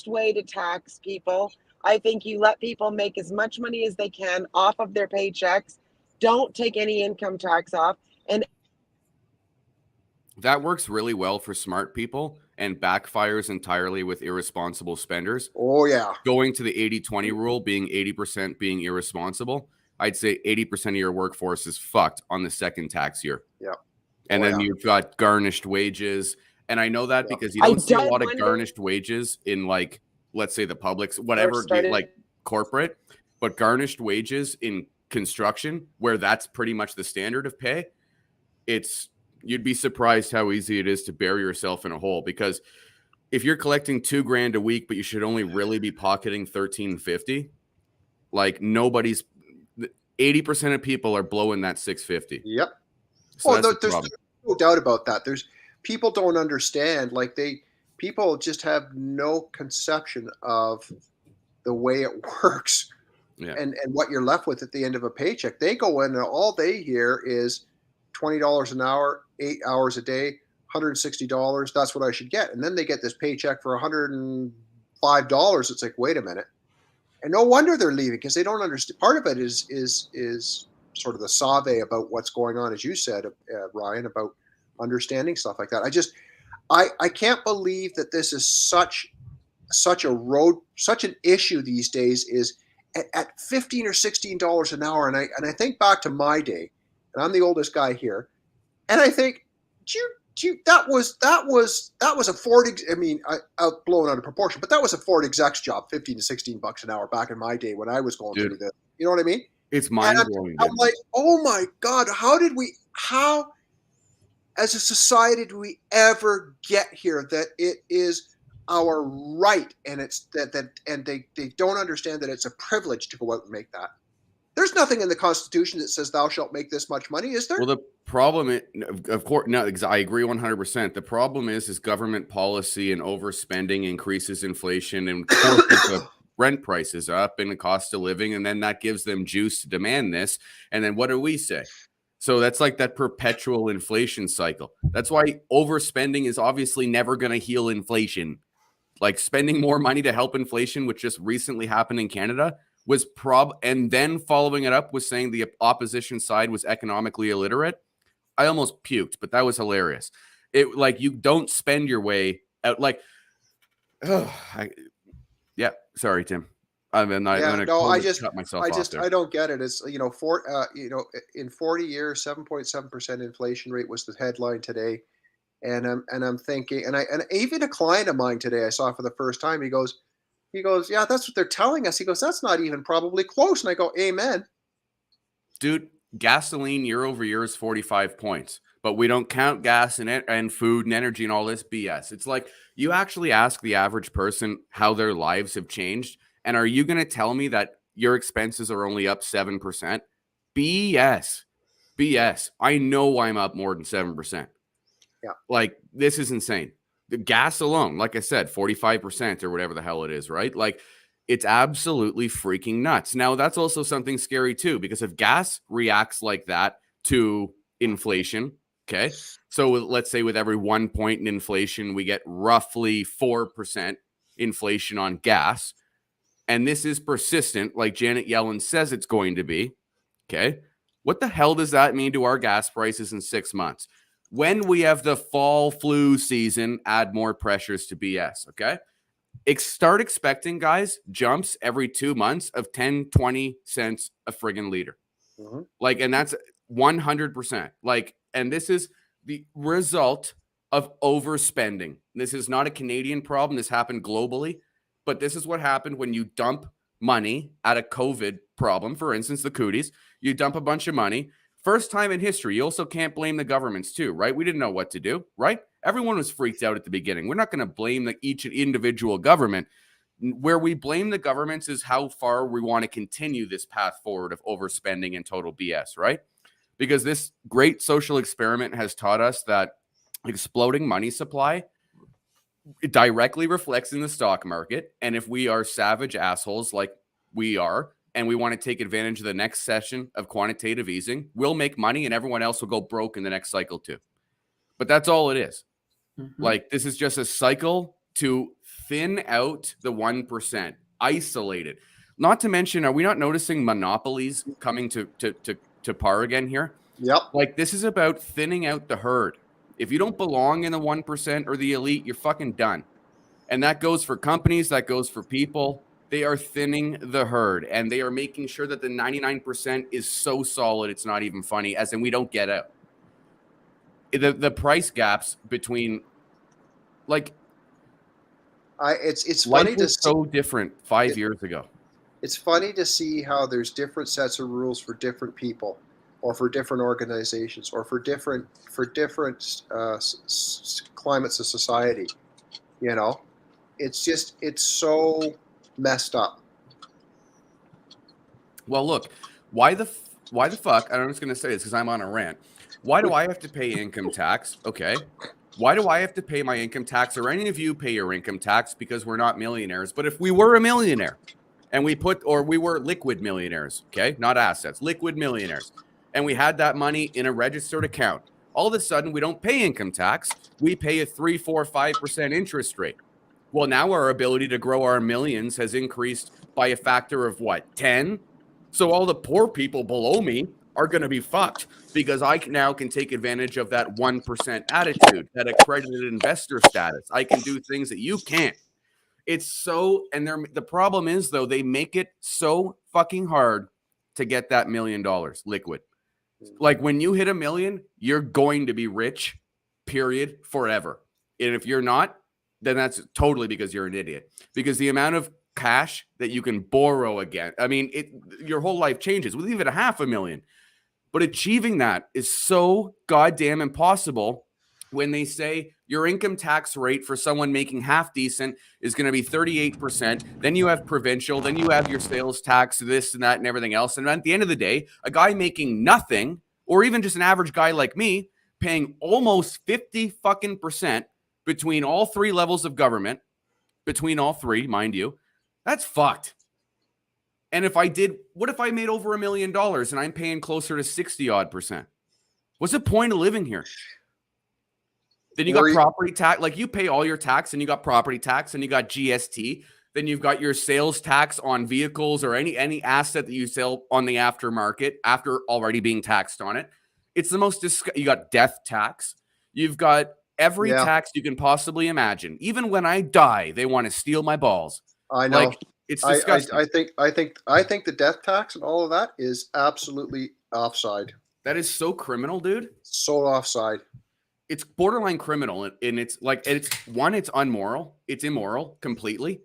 way to tax people. I think you let people make as much money as they can off of their paychecks. Don't take any income tax off. And that works really well for smart people and backfires entirely with irresponsible spenders. Oh, yeah. Going to the 80-20 rule, being 80% being irresponsible, I'd say 80% of your workforce is fucked on the second tax year. Yeah. And then you've got garnished wages. And I know that because you don't see a lot of garnished wages in, like, let's say the public's, whatever, like corporate, but garnished wages in construction, where that's pretty much the standard of pay, you'd be surprised how easy it is to bury yourself in a hole. Because if you're collecting $2,000 a week, but you should only really be pocketing $1,350, like 80% of people are blowing that $650. Yep. So there's no doubt about that. People don't understand. Like people just have no conception of the way it works, and what you're left with at the end of a paycheck. They go in and all they hear is $20 an hour, 8 hours a day, $160. That's what I should get. And then they get this paycheck for $105. It's like, wait a minute. And no wonder they're leaving, because they don't understand. Part of it is sort of the save about what's going on, as you said, Ryan, about understanding stuff like that. I can't believe that this is such an issue these days, is at $15 or $16 an hour. And I think back to my day, and I'm the oldest guy here, and I think, that was a Ford. I mean, I've blown out of proportion, but that was a Ford exec's job, $15 to $16 an hour back in my day when I was going through this. You know what I mean? It's mind blowing. I'm like, oh my God, how as a society do we ever get here that it is our right, and it's that they don't understand that it's a privilege to go out and make that. There's nothing in the Constitution that says thou shalt make this much money, is there? Well, the problem, of course, no, I agree 100%. The problem is government policy and overspending increases inflation and forces the rent prices up and the cost of living, and then that gives them juice to demand this. And then what do we say? So that's like that perpetual inflation cycle. That's why overspending is obviously never going to heal inflation. Like spending more money to help inflation, which just recently happened in Canada, was and then following it up with saying the opposition side was economically illiterate. I almost puked, but that was hilarious. It like you don't spend your way out. Like, yeah. Sorry, Tim. I mean, I'm gonna cut myself off there. I don't get it. It's in 40 years, 7.7% inflation rate was the headline today, and I'm thinking, and even a client of mine today I saw for the first time. He goes, yeah, that's what they're telling us. He goes, that's not even probably close. And I go, amen. Dude, gasoline year over year is 45 points, but we don't count gas and food and energy and all this BS. It's like you actually ask the average person how their lives have changed. And are you going to tell me that your expenses are only up 7%? BS. I know I'm up more than 7%. Yeah. Like, this is insane. The gas alone, like I said, 45% or whatever the hell it is, right? Like, it's absolutely freaking nuts. Now, that's also something scary too, because if gas reacts like that to inflation, okay, so let's say with every 1 point in inflation, we get roughly 4% inflation on gas, and this is persistent, like Janet Yellen says it's going to be, okay, what the hell does that mean to our gas prices in 6 months? When we have the fall flu season, add more pressures to BS, okay? Start expecting, guys, jumps every 2 months of 10, 20 cents a friggin' liter. Mm-hmm. Like, and that's 100%. Like, and this is the result of overspending. This is not a Canadian problem. This happened globally, but this is what happened when you dump money at a COVID problem. For instance, the cooties, you dump a bunch of money. First time in history. You also can't blame the governments too, right? We didn't know what to do, right? Everyone was freaked out at the beginning. We're not going to blame each individual government. Where we blame the governments is how far we want to continue this path forward of overspending and total BS, right? Because this great social experiment has taught us that exploding money supply directly reflects in the stock market. And if we are savage assholes like we are, and we want to take advantage of the next session of quantitative easing, we'll make money and everyone else will go broke in the next cycle too. But that's all it is. Mm-hmm. Like, this is just a cycle to thin out the 1%, isolate it. Not to mention, are we not noticing monopolies coming to par again here? Yep. Like, this is about thinning out the herd. If you don't belong in the 1% or the elite, you're fucking done. And that goes for companies, that goes for people. They are thinning the herd, and they are making sure that the 99% is so solid it's not even funny, as in we don't get out. The price gaps between, like, it's funny to see, so different 5 years ago. It's funny to see how there's different sets of rules for different people, or for different organizations, or for different climates of society. You know, it's so messed up. Well, look, why the fuck? I'm just going to say this because I'm on a rant. Why do I have to pay income tax? Okay. Why do I have to pay my income tax, or any of you pay your income tax? Because we're not millionaires. But if we were a millionaire and we were liquid millionaires, okay, not assets, liquid millionaires, and we had that money in a registered account, all of a sudden we don't pay income tax. We pay a 3, 4, 5% interest rate. Well, now our ability to grow our millions has increased by a factor of what, 10? So all the poor people below me are going to be fucked because I now can take advantage of that 1% attitude, that accredited investor status. I can do things that you can't. It's so, and the problem is, though, they make it so fucking hard to get that $1 million liquid. Like, when you hit $1 million, you're going to be rich, period, forever. And if you're not, then that's totally because you're an idiot. Because the amount of cash that you can borrow again, I mean, your whole life changes with even $500,000. But achieving that is so goddamn impossible when they say your income tax rate for someone making half decent is going to be 38%. Then you have provincial, then you have your sales tax, this and that and everything else. And at the end of the day, a guy making nothing, or even just an average guy like me, paying almost 50 fucking percent between all three levels of government, between all three, mind you, that's fucked. And what if I made over $1 million and I'm paying closer to 60 odd percent? What's the point of living here? Then you got property tax, like you pay all your tax, and you got property tax, and you got GST. Then you've got your sales tax on vehicles or any asset that you sell on the aftermarket after already being taxed on it. It's the most you got death tax. You've got every tax you can possibly imagine. Even when I die, they want to steal my balls. I know. Like, it's disgusting. I think the death tax and all of that is absolutely offside. That is so criminal, dude. So offside. It's borderline criminal, and it's like it's unmoral. It's immoral completely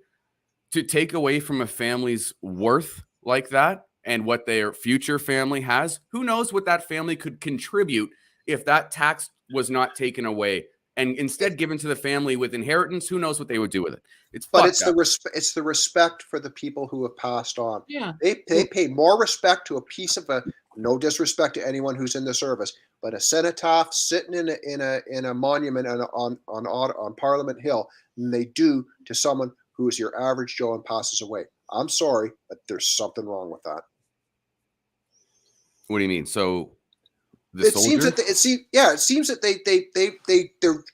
to take away from a family's worth like that and what their future family has. Who knows what that family could contribute if that tax was not taken away and instead given to the family with inheritance? Who knows what they would do with it? It's the respect for the people who have passed on. Yeah, they pay more respect to a piece of no disrespect to anyone who's in the service, but a cenotaph sitting in a monument on Parliament Hill than they do to someone who is your average Joe and passes away. I'm sorry, but there's something wrong with that. What do you mean? So it seems that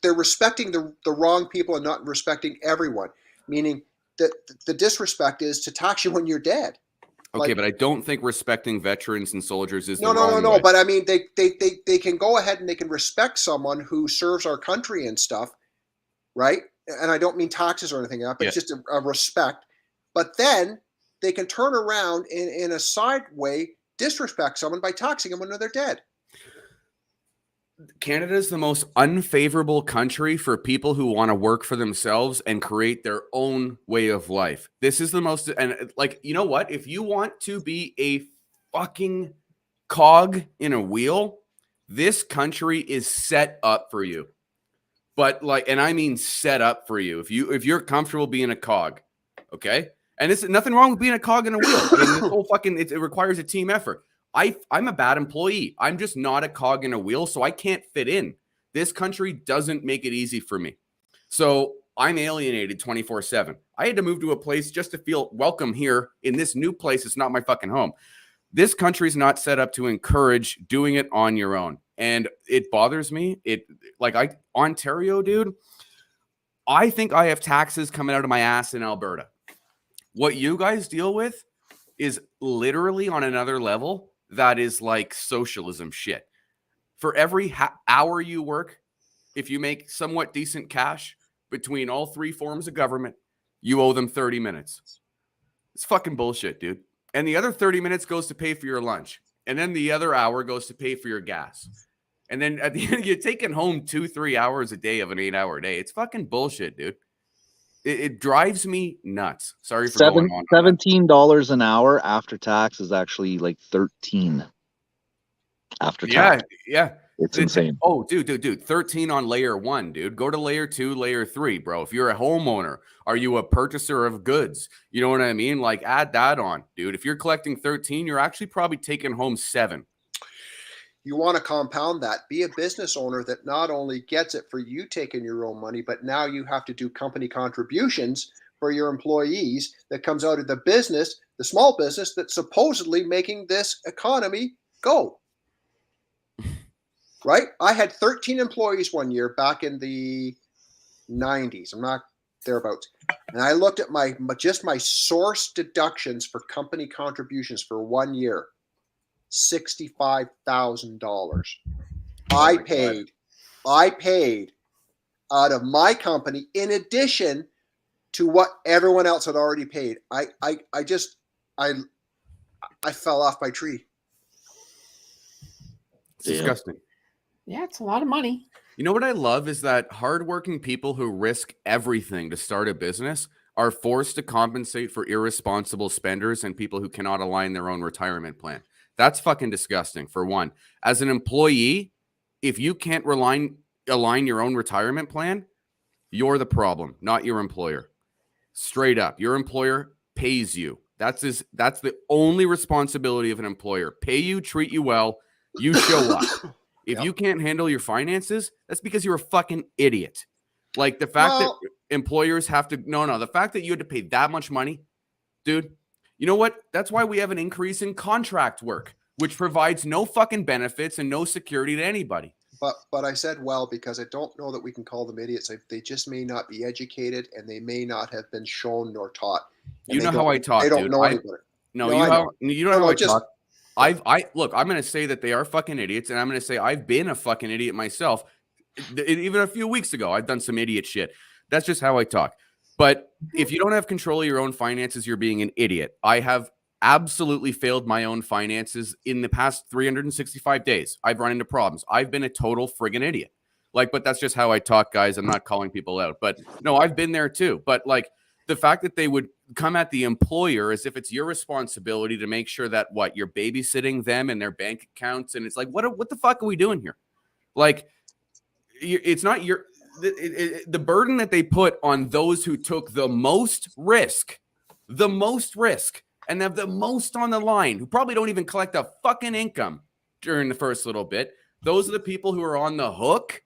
they're respecting the wrong people and not respecting everyone. Meaning that the disrespect is to tax you when you're dead. Okay, but I don't think respecting veterans and soldiers is no. But I mean, they can go ahead and they can respect someone who serves our country and stuff, right? And I don't mean taxes or anything like that, but it's just a respect. But then they can turn around in a side way, disrespect someone by taxing them when they're dead. Canada is the most unfavorable country for people who want to work for themselves and create their own way of life. This is the most, and like, you know what? If you want to be a fucking cog in a wheel, this country is set up for you. But like, and I mean set up for you. If you're comfortable being a cog, okay? And it's nothing wrong with being a cog in a wheel. I mean, this whole it requires a team effort. I'm a bad employee. I'm just not a cog in a wheel, so I can't fit in. This country doesn't make it easy for me. So I'm alienated 24/7. I had to move to a place just to feel welcome here in this new place. It's not my fucking home. This country's not set up to encourage doing it on your own. And it bothers me. Ontario, dude, I think I have taxes coming out of my ass in Alberta. What you guys deal with is literally on another level. That is like socialism shit. For every hour you work, if you make somewhat decent cash between all three forms of government, you owe them 30 minutes. It's fucking bullshit, dude. And the other 30 minutes goes to pay for your lunch. And then the other hour goes to pay for your gas. And then at the end, you're taking home 2-3 hours a day of an 8-hour day. It's fucking bullshit, dude. It drives me nuts. Sorry for going on. $17 an hour after tax is actually like 13 after tax. Yeah. It's insane. Oh, dude. 13 on layer 1, dude. Go to layer 2, layer 3, bro. If you're a homeowner, are you a purchaser of goods? You know what I mean? Like, add that on, dude. If you're collecting 13, you're actually probably taking home 7. You want to compound that. Be a business owner that not only gets it for you taking your own money, but now you have to do company contributions for your employees that comes out of the business, the small business that's supposedly making this economy go. Right? I had 13 employees one year back in the 90s. I'm not thereabouts. And I looked at my source deductions for company contributions for 1 year. $65,000. I paid out of my company in addition to what everyone else had already paid. I fell off my tree. It's disgusting. Yeah, it's a lot of money. You know what I love is that hardworking people who risk everything to start a business are forced to compensate for irresponsible spenders and people who cannot align their own retirement plan. That's fucking disgusting, for one. As an employee, if you can't align your own retirement plan, you're the problem, not your employer. Straight up, your employer pays you. That's the only responsibility of an employer. Pay you, treat you well, you show up. If you can't handle your finances, that's because you're a fucking idiot. Like the fact that employers have to, the fact that you had to pay that much money, dude, you know what? That's why we have an increase in contract work, which provides no fucking benefits and no security to anybody. But I said because I don't know that we can call them idiots. They just may not be educated, and they may not have been shown nor taught. You know how I talk, dude. They don't dude. know any better. You know how I talk. Look, I'm going to say that they are fucking idiots, and I'm going to say I've been a fucking idiot myself. Even a few weeks ago, I've done some idiot shit. That's just how I talk. But if you don't have control of your own finances, you're being an idiot. I have absolutely failed my own finances in the past 365 days. I've run into problems. I've been a total friggin' idiot. But that's just how I talk, guys. I'm not calling people out. But no, I've been there too. But the fact that they would come at the employer as if it's your responsibility to make sure that you're babysitting them and their bank accounts. And it's like, what the fuck are we doing here? It's not the burden that they put on those who took the most risk, and have the most on the line, who probably don't even collect a fucking income during the first little bit. Those are the people who are on the hook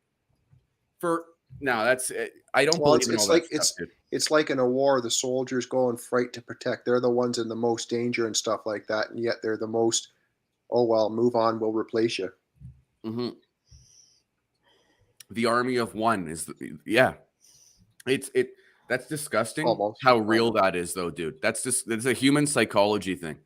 for. Now that's I don't believe in all that stuff, dude. It's like in a war, the soldiers go and fight to protect. They're the ones in the most danger and stuff like that, and yet they're the most. Oh well, move on. We'll replace you. Mm-hmm. The army of one is that's disgusting. How real that is, though, dude. That's a human psychology thing.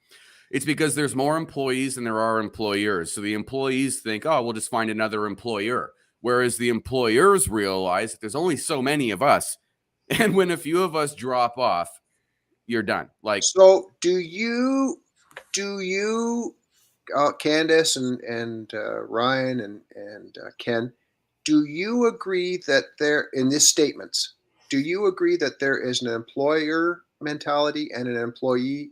It's because there's more employees than there are employers. So the employees think, oh, we'll just find another employer. Whereas the employers realize that there's only so many of us. And when a few of us drop off, you're done. So do you Candace and Ryan and Ken, do you agree that in these statements, do you agree that there is an employer mentality and an employee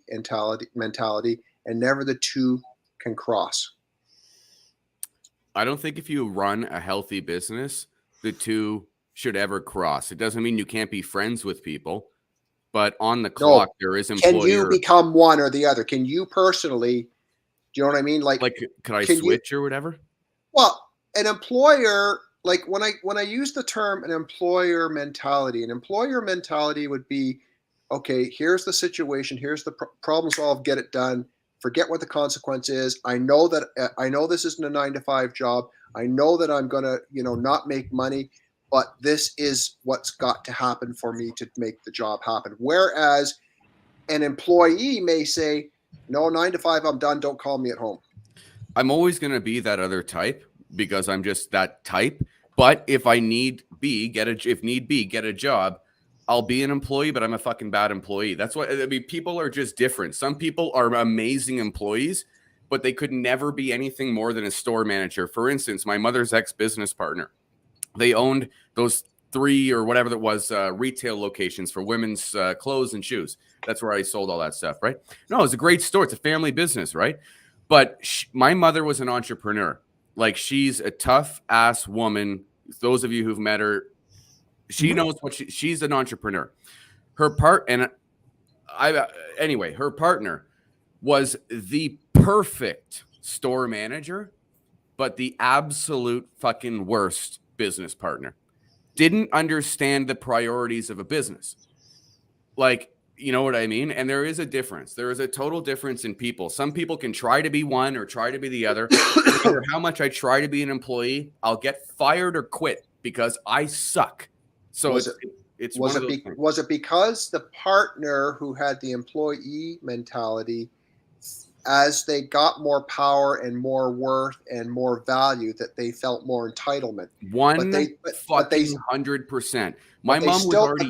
mentality, and never the two can cross? I don't think if you run a healthy business, the two should ever cross. It doesn't mean you can't be friends with people, but on the clock, there is employer. Can you become one or the other? Can you personally, do you know what I mean? Could I switch or whatever? Well, an employer, when I use the term an employer mentality would be, okay, here's the situation, here's the problem solved, get it done, forget what the consequence is. I know this isn't a 9-to-5 job. I know that I'm gonna, not make money, but this is what's got to happen for me to make the job happen. Whereas an employee may say, no, 9-to-5, I'm done. Don't call me at home. I'm always going to be that other type because I'm just that type. But if need be, get a job, I'll be an employee, but I'm a fucking bad employee. That's what people are just different. Some people are amazing employees, but they could never be anything more than a store manager. For instance, my mother's ex-business partner, they owned those 3 or whatever that was retail locations for women's clothes and shoes. That's where I sold all that stuff, right? No, it's a great store. It's a family business, right? But my mother was an entrepreneur. She's a tough ass woman. Those of you who've met her, she knows what she's an entrepreneur. Her partner was the perfect store manager, but the absolute fucking worst business partner. Didn't understand the priorities of a business. You know what I mean? And there is a difference. There is a total difference in people. Some people can try to be one or try to be the other. No matter how much I try to be an employee, I'll get fired or quit because I suck. So was it because the partner who had the employee mentality, as they got more power and more worth and more value, that they felt more entitlement? 100%. But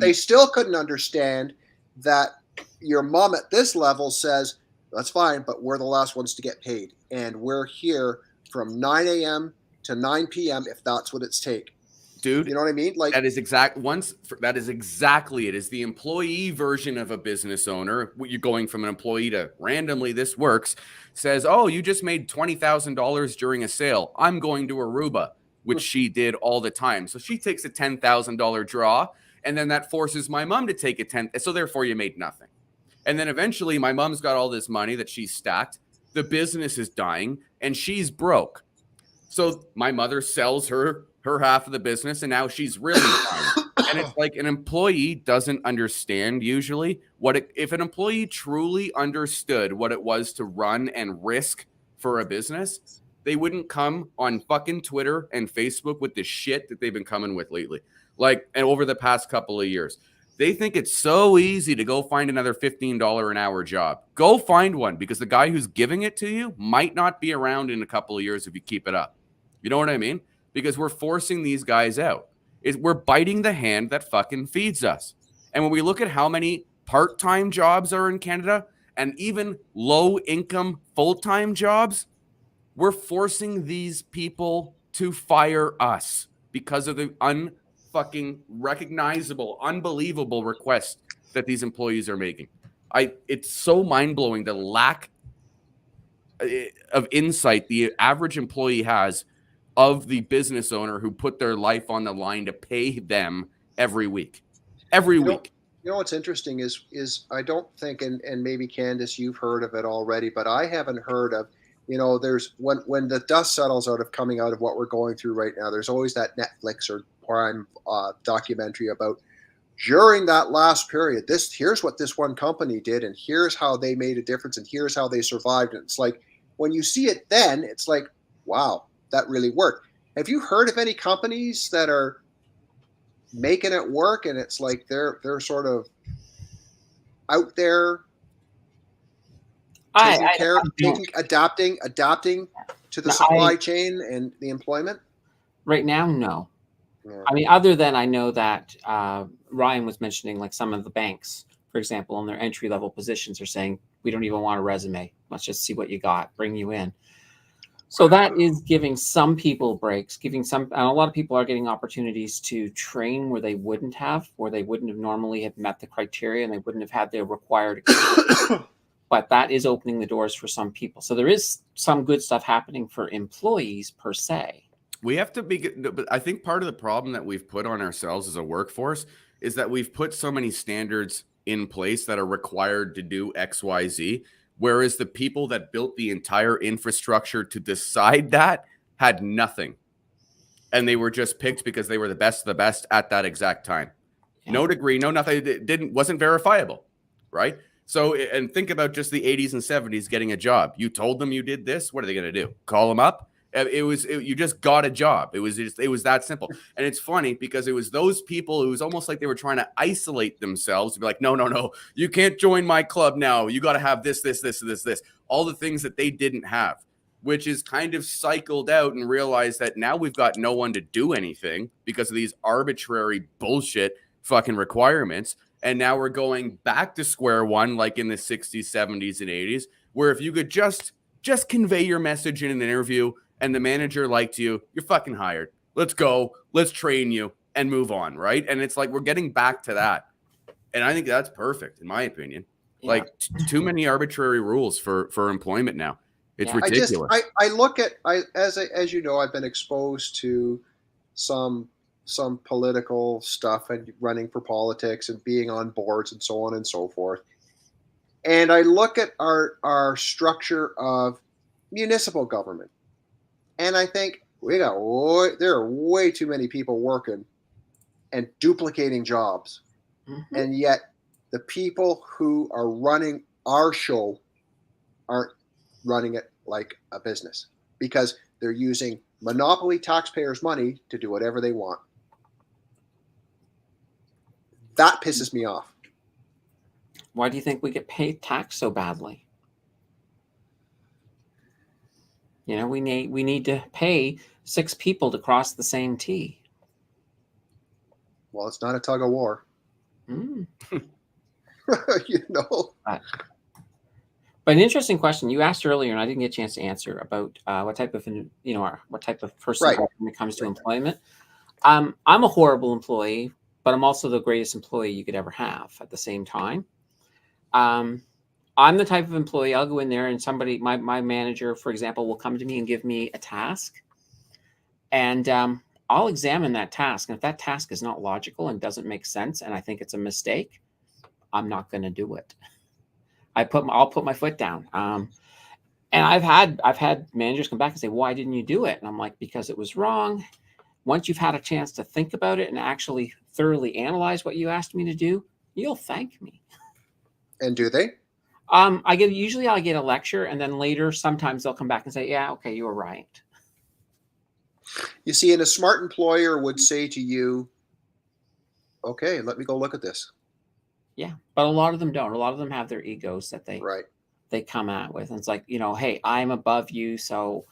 they still couldn't understand that your mom at this level says, that's fine, but we're the last ones to get paid. And we're here from 9 a.m. to 9 p.m. if that's what it's take. Dude, you know what I mean? That is exactly it. Is the employee version of a business owner. You're going from an employee to randomly this works, says, oh, you just made $20,000 during a sale. I'm going to Aruba. which she did all the time. So she takes a $10,000 draw, and then that forces my mom to take a 10. So therefore you made nothing. And then eventually my mom's got all this money that she's stacked. The business is dying and she's broke. So my mother sells her half of the business and now she's really fine. And it's like an employee doesn't understand usually if an employee truly understood what it was to run and risk for a business, they wouldn't come on fucking Twitter and Facebook with the shit that they've been coming with lately. Like, and over the past couple of years, they think it's so easy to go find another $15 an hour job. Go find one, because the guy who's giving it to you might not be around in a couple of years if you keep it up. You know what I mean? Because we're forcing these guys out. We're biting the hand that fucking feeds us. And when we look at how many part-time jobs are in Canada and even low-income full-time jobs, we're forcing these people to fire us because of the unfucking recognizable, unbelievable request that these employees are making. It's so mind-blowing the lack of insight the average employee has of the business owner who put their life on the line to pay them every week. Every week. You know what's interesting is I don't think, and maybe Candace, you've heard of it already, but I haven't heard of, there's when the dust settles out of coming out of what we're going through right now, there's always that Netflix or Prime documentary about during that last period, here's what this one company did, and here's how they made a difference, and here's how they survived. And it's like, when you see it then, it's like, wow, that really worked. Have you heard of any companies that are making it work, and it's like they're sort of out there adapting to the supply chain and the employment? Right now, no. Yeah. I mean, other than I know that Ryan was mentioning, like some of the banks, for example, in their entry-level positions are saying, we don't even want a resume. Let's just see what you got, bring you in. So that is giving some people breaks, and a lot of people are getting opportunities to train where they wouldn't have normally have met the criteria and they wouldn't have had their required experience. But that is opening the doors for some people. So there is some good stuff happening for employees per se. We have to but I think part of the problem that we've put on ourselves as a workforce is that we've put so many standards in place that are required to do X, Y, Z. Whereas the people that built the entire infrastructure to decide that had nothing. And they were just picked because they were the best of the best at that exact time. Yeah. No degree, no nothing. It wasn't verifiable, right? So, and think about just the 80s and 70s getting a job. You told them you did this. What are they going to do? Call them up? You just got a job. It was that simple. And it's funny because it was those people, it was almost like they were trying to isolate themselves to be like, no, you can't join my club now. You got to have this, all the things that they didn't have, which is kind of cycled out and realized that now we've got no one to do anything because of these arbitrary bullshit fucking requirements. And now we're going back to square one, like in the 60s, 70s, and 80s, where if you could just convey your message in an interview, and the manager liked you, you're fucking hired. Let's go. Let's train you and move on, right? And it's like we're getting back to that. And I think that's perfect, in my opinion. Yeah. Like too many arbitrary rules for employment now. It's ridiculous. I look at as you know, I've been exposed to some political stuff and running for politics and being on boards and so on and so forth. And I look at our structure of municipal government. And I think there are way too many people working and duplicating jobs. Mm-hmm. And yet the people who are running our show aren't running it like a business because they're using monopoly taxpayers' money to do whatever they want. That pisses me off. Why do you think we get paid tax so badly? We need to pay 6 people to cross the same T. Well, it's not a tug of war. Mm. But an interesting question you asked earlier, and I didn't get a chance to answer about what type of person right. when it comes to employment. I'm a horrible employee, but I'm also the greatest employee you could ever have at the same time. I'm the type of employee, I'll go in there and my manager, for example, will come to me and give me a task. And I'll examine that task. And if that task is not logical and doesn't make sense, and I think it's a mistake, I'm not going to do it. I'll put my foot down. And I've had managers come back and say, why didn't you do it? And I'm like, because it was wrong. Once you've had a chance to think about it and actually thoroughly analyze what you asked me to do, you'll thank me. And do they? Usually I'll get a lecture, and then later sometimes they'll come back and say, yeah, okay, you were right. You see, and a smart employer would say to you, okay, let me go look at this. Yeah, but a lot of them don't. A lot of them have their egos that they come out with. And it's like, hey, I'm above you, so,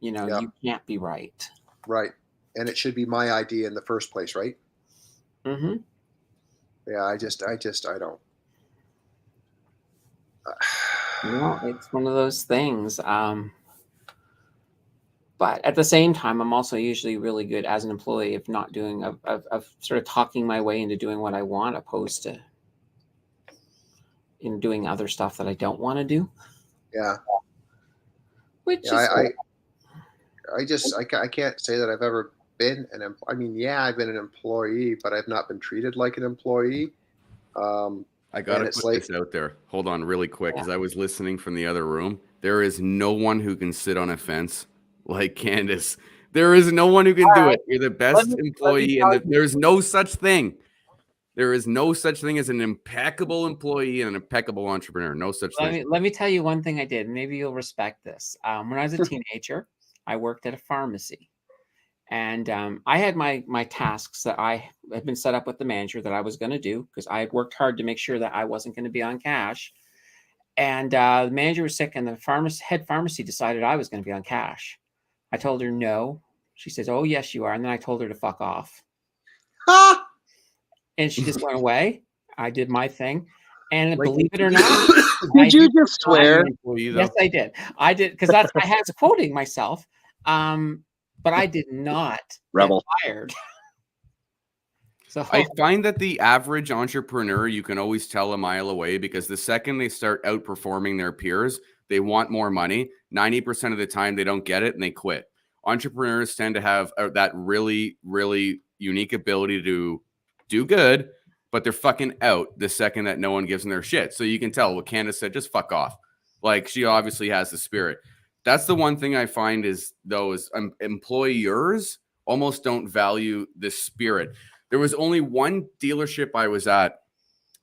you can't be right. Right. And it should be my idea in the first place, right? Mm-hmm. Yeah, I don't. It's one of those things. But at the same time, I'm also usually really good as an employee of not doing, of sort of talking my way into doing what I want, opposed to in doing other stuff that I don't want to do. Yeah. Which yeah, is I can't say that I've ever been I've been an employee, but I've not been treated like an employee. I got to put this out there. Hold on really quick, because I was listening from the other room. There is no one who can sit on a fence like Candace. There is no one who can do it. You're the best employee, and there's no such thing. There is no such thing as an impeccable employee and an impeccable entrepreneur. No such thing. Let me tell you one thing I did. Maybe you'll respect this. When I was a teenager, I worked at a pharmacy. And I had my tasks that I had been set up with the manager that I was going to do, because I had worked hard to make sure that I wasn't going to be on cash. And the manager was sick, and the head pharmacy decided I was going to be on cash. I told her no. She says, "Oh, yes, you are." And then I told her to fuck off. And she just went away. I did my thing. And believe it or not, did you just swear? Yes, I did. I did, because I was quoting myself. But I did not get fired. So I find that the average entrepreneur, you can always tell a mile away, because the second they start outperforming their peers, they want more money. 90% of the time they don't get it and they quit. Entrepreneurs tend to have that really, really unique ability to do good, but they're fucking out the second that no one gives them their shit. So you can tell what Candace said, just fuck off. Like, she obviously has the spirit. That's the one thing I find is employers almost don't value the spirit. There was only one dealership I was at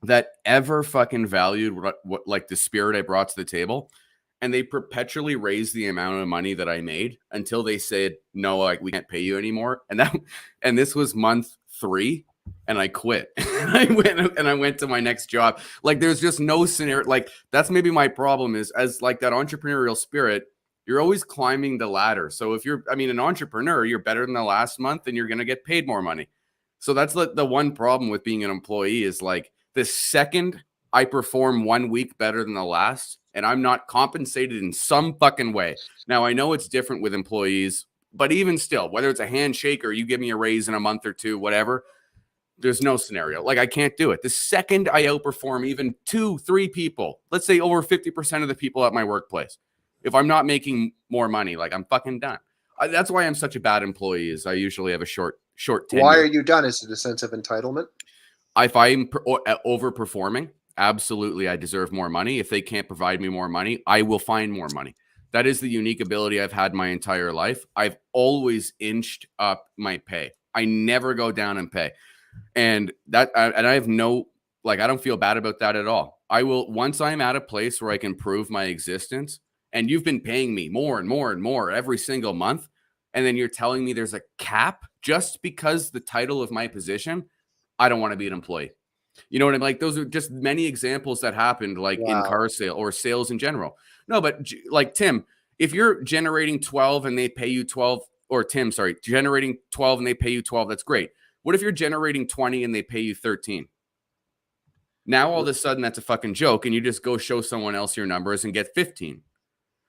that ever fucking valued what like the spirit I brought to the table. And they perpetually raised the amount of money that I made until they said, no, like, we can't pay you anymore. And this was month 3. And I quit. And I went to my next job. Like, there's just no scenario. Like, that's maybe my problem is, as like that entrepreneurial spirit, you're always climbing the ladder. So if you're, an entrepreneur, you're better than the last month and you're going to get paid more money. So that's the one problem with being an employee is, like, the second I perform 1 week better than the last and I'm not compensated in some fucking way. Now, I know it's different with employees, but even still, whether it's a handshake or you give me a raise in a month or two, whatever, there's no scenario. Like, I can't do it. The second I outperform even 2-3 people, let's say over 50% of the people at my workplace, if I'm not making more money, like, I'm fucking done. That's why I'm such a bad employee, is I usually have a short tenure. Why are you done? Is it a sense of entitlement? If I'm overperforming, absolutely, I deserve more money. If they can't provide me more money, I will find more money. That is the unique ability I've had my entire life. I've always inched up my pay. I never go down in pay. And I have no, like, I don't feel bad about that at all. I will, once I'm at a place where I can prove my existence, and you've been paying me more and more and more every single month, and then you're telling me there's a cap just because the title of my position, I don't want to be an employee. You know what I mean? Like, those are just many examples that happened, like, in car sale or sales in general. No, but like, Tim, if you're generating 12 and they pay you 12, or Tim, sorry, generating 12 and they pay you 12, that's great. What if you're generating 20 and they pay you 13? Now, all of a sudden, that's a fucking joke, and you just go show someone else your numbers and get 15.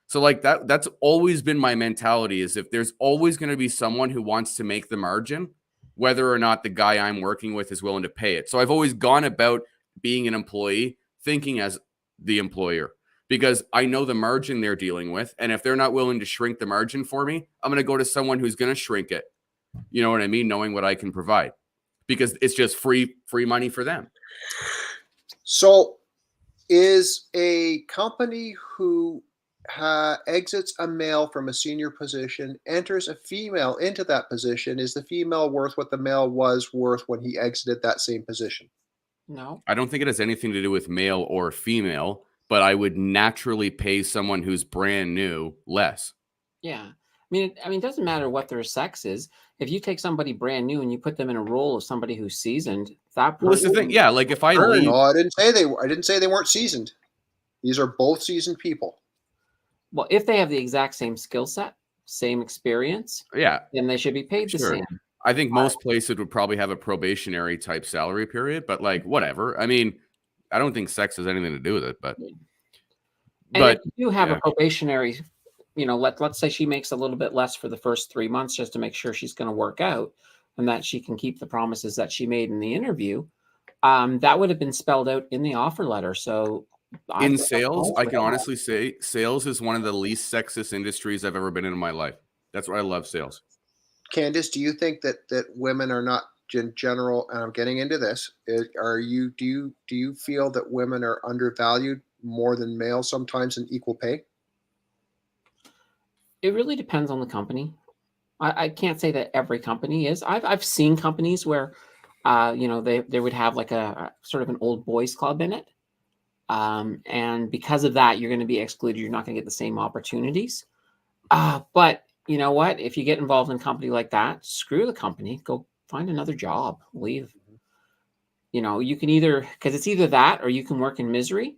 So, like, that's always been my mentality, is if there's always going to be someone who wants to make the margin, whether or not the guy I'm working with is willing to pay it. So I've always gone about being an employee thinking as the employer. because I know the margin they're dealing with. And if they're not willing to shrink the margin for me, I'm going to go to someone who's going to shrink it. You know what I mean? Knowing what I can provide, because it's just free money for them. So is a company who exits a male from a senior position, enters a female into that position, is the female worth what the male was worth when he exited that same position? No. I don't think it has anything to do with male or female, but I would naturally pay someone who's brand new less. Yeah. I mean, it doesn't matter what their sex is. If you take somebody brand new and you put them in a role of somebody who's seasoned, that Well, that's the thing. Yeah, like if I leave, no, I didn't say they were. I didn't say they weren't seasoned. These are both seasoned people. Well, if they have the exact same skill set, same experience, yeah, then they should be paid the sure. same. I think most places would probably have a probationary type salary period, but like whatever. I mean, I don't think sex has anything to do with it, but if you have a probationary, let's say she makes a little bit less for the first 3 months just to make sure she's going to work out and that she can keep the promises that she made in the interview. That would have been spelled out in the offer letter. So in sales, I can honestly say sales is one of the least sexist industries I've ever been in my life. That's why I love sales. Candace, do you think that women are not in general, and I'm getting into this, do you feel that women are undervalued more than males sometimes in equal pay? It really depends on the company. I can't say that every company is. I've seen companies where they would have like a sort of an old boys club in it. And because of that, you're going to be excluded. You're not going to get the same opportunities. But you know what? If you get involved in a company like that, screw the company. Go find another job. Leave. You can because it's either that or you can work in misery.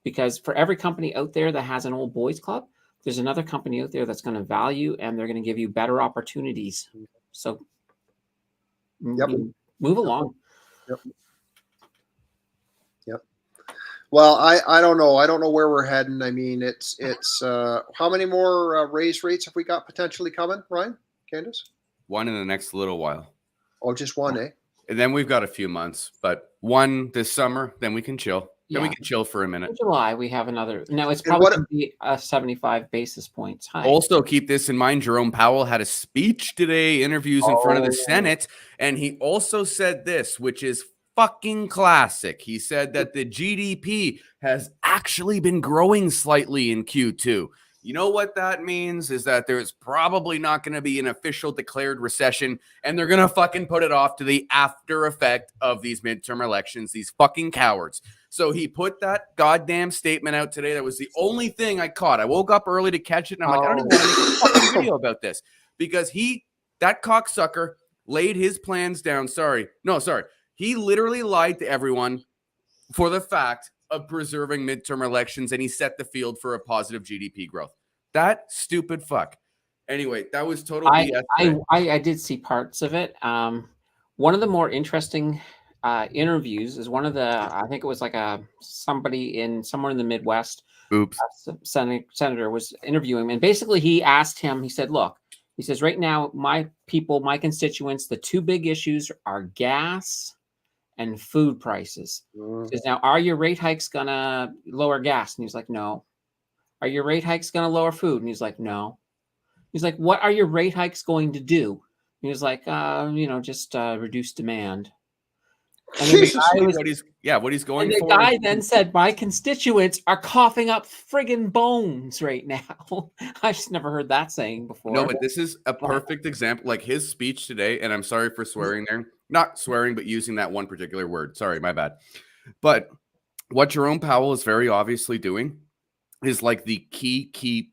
Because for every company out there that has an old boys club, there's another company out there that's going to value and they're going to give you better opportunities. So move along. Yep. Well, I don't know. I don't know where we're heading. I mean, it's how many more raise rates have we got potentially coming, Ryan, Candace? One in the next little while. Oh, just one, eh? And then we've got a few months, but one this summer, then we can chill. Then we can chill for a minute. In July, we have another. No, it's probably going to be 75 basis points high. Also, keep this in mind. Jerome Powell had a speech today, interviews in front of the Senate, and he also said this, which is fucking classic. He said that the GDP has actually been growing slightly in Q2. You know what that means is that there's probably not going to be an official declared recession, and they're going to fucking put it off to the after effect of these midterm elections, these fucking cowards. So he put that goddamn statement out today. That was the only thing I caught. I woke up early to catch it, and I'm like, I don't even want to make a fucking video about this because that cocksucker laid his plans down. Sorry. He literally lied to everyone for the fact of preserving midterm elections, and he set the field for a positive GDP growth. That stupid fuck. Anyway, that was total BS. I did see parts of it. One of the more interesting interviews is one of the, I think it was like somebody somewhere in the Midwest. Oops. Senator was interviewing him, and basically he asked him, he said, look, he says, right now, my people, my constituents, the two big issues are gas and food prices. He says, now, are your rate hikes going to lower gas? And he's like, no. Are your rate hikes going to lower food? And he's like, no. He's like, what are your rate hikes going to do? And he was like, just reduce demand. And then what he's going for. The guy then said, my constituents are coughing up friggin' bones right now. I've just never heard that saying before. No, but this is a perfect example. Like his speech today, and I'm sorry for swearing there. Not swearing, but using that one particular word. Sorry, my bad. But what Jerome Powell is very obviously doing is like the key,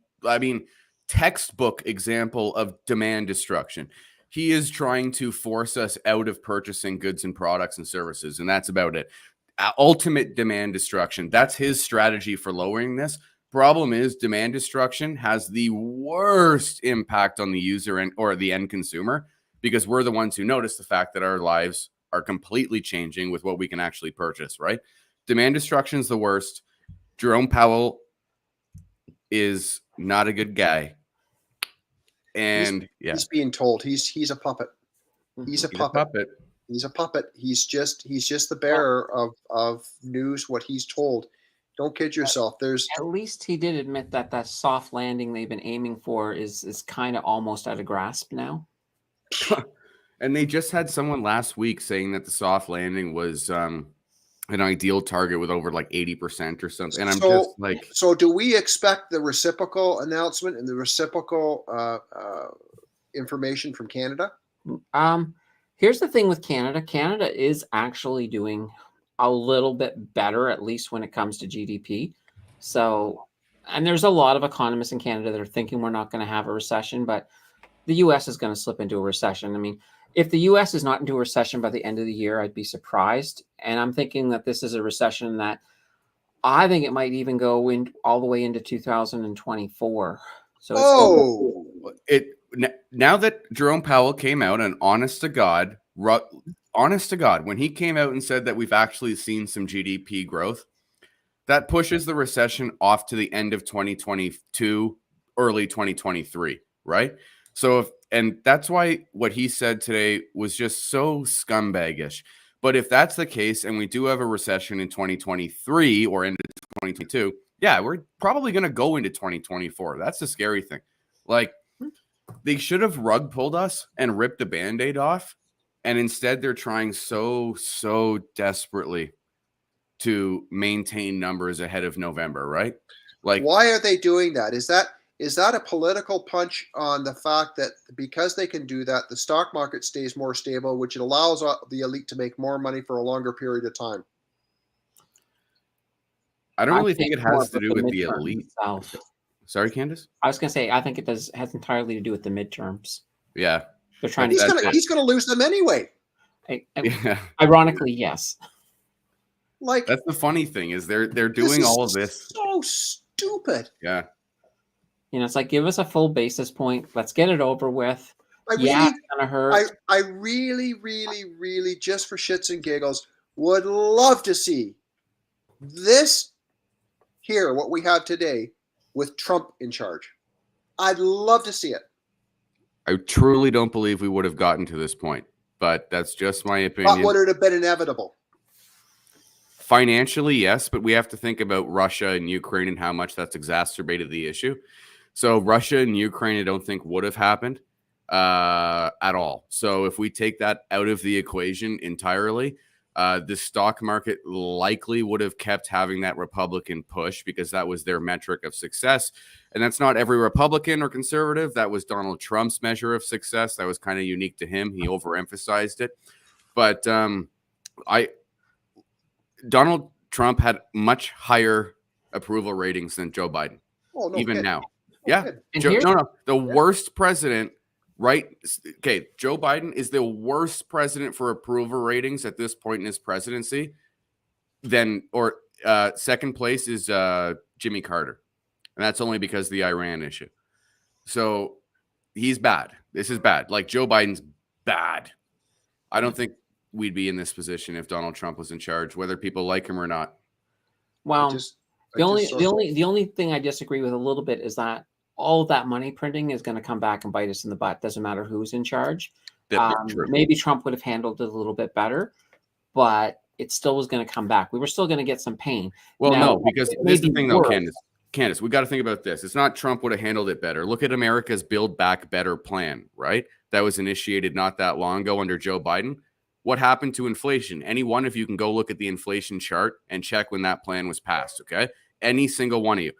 textbook example of demand destruction. He is trying to force us out of purchasing goods and products and services, and that's about it. Ultimate demand destruction. That's his strategy for lowering this. Problem is, demand destruction has the worst impact on the user or the end consumer, because we're the ones who notice the fact that our lives are completely changing with what we can actually purchase, right? Demand destruction is the worst. Jerome Powell is not a good guy. And he's being told he's a puppet. He's a puppet. He's a puppet. He's just the bearer of news, what he's told. Don't kid yourself. There's At least he did admit that that soft landing they've been aiming for is kind of almost out of grasp now. And they just had someone last week saying that the soft landing was an ideal target with over like 80% or something. And I'm just like, so do we expect the reciprocal announcement and the reciprocal information from Canada? Here's the thing with Canada. Canada is actually doing a little bit better, at least when it comes to GDP. So, and there's a lot of economists in Canada that are thinking we're not going to have a recession, but the US is going to slip into a recession. I mean, if the US is not into a recession by the end of the year, I'd be surprised. And I'm thinking that this is a recession that I think it might even go in all the way into 2024. So now that Jerome Powell came out and honest to God, when he came out and said that we've actually seen some GDP growth, that pushes the recession off to the end of 2022, early 2023, right? So and that's why what he said today was just so scumbagish. But if that's the case, and we do have a recession in 2023 or into 2022, yeah, we're probably going to go into 2024. That's the scary thing. Like, they should have rug pulled us and ripped the Band-Aid off. And instead, they're trying so desperately to maintain numbers ahead of November, right? Like, why are they doing that? Is that a political punch on the fact that because they can do that, the stock market stays more stable, which it allows the elite to make more money for a longer period of time? I don't really think it has to do with the elite. Itself. Sorry, Candace? I was going to say, I think it has entirely to do with the midterms. Yeah. They're trying he's going to lose them anyway. Ironically, yes. Like, that's the funny thing is they're doing all of this. So stupid. Yeah. You know, it's like, give us a full basis point. Let's get it over with. It's gonna hurt. I really, just for shits and giggles, would love to see this here, what we have today, with Trump in charge. I'd love to see it. I truly don't believe we would have gotten to this point, but that's just my opinion. But would it have been inevitable? Financially, yes, but we have to think about Russia and Ukraine and how much that's exacerbated the issue. So Russia and Ukraine, I don't think would have happened at all. So if we take that out of the equation entirely, the stock market likely would have kept having that Republican push because that was their metric of success. And that's not every Republican or conservative. That was Donald Trump's measure of success. That was kind of unique to him. He overemphasized it. But Donald Trump had much higher approval ratings than Joe Biden. Oh, no even kidding. now. No Yeah. The worst president, right? Okay. Joe Biden is the worst president for approval ratings at this point in his presidency. Second place is Jimmy Carter. And that's only because of the Iran issue. So he's bad. This is bad. Like, Joe Biden's bad. I don't think we'd be in this position if Donald Trump was in charge, whether people like him or not. Well, the only thing I disagree with a little bit is that all of that money printing is going to come back and bite us in the butt. Doesn't matter who's in charge. Maybe Trump would have handled it a little bit better, but it still was going to come back. We were still going to get some pain. Well, no, because this is the thing, though, Candace, we got to think about this. It's not Trump would have handled it better. Look at America's Build Back Better plan, right? That was initiated not that long ago under Joe Biden. What happened to inflation? Any one of you can go look at the inflation chart and check when that plan was passed, okay? Any single one of you.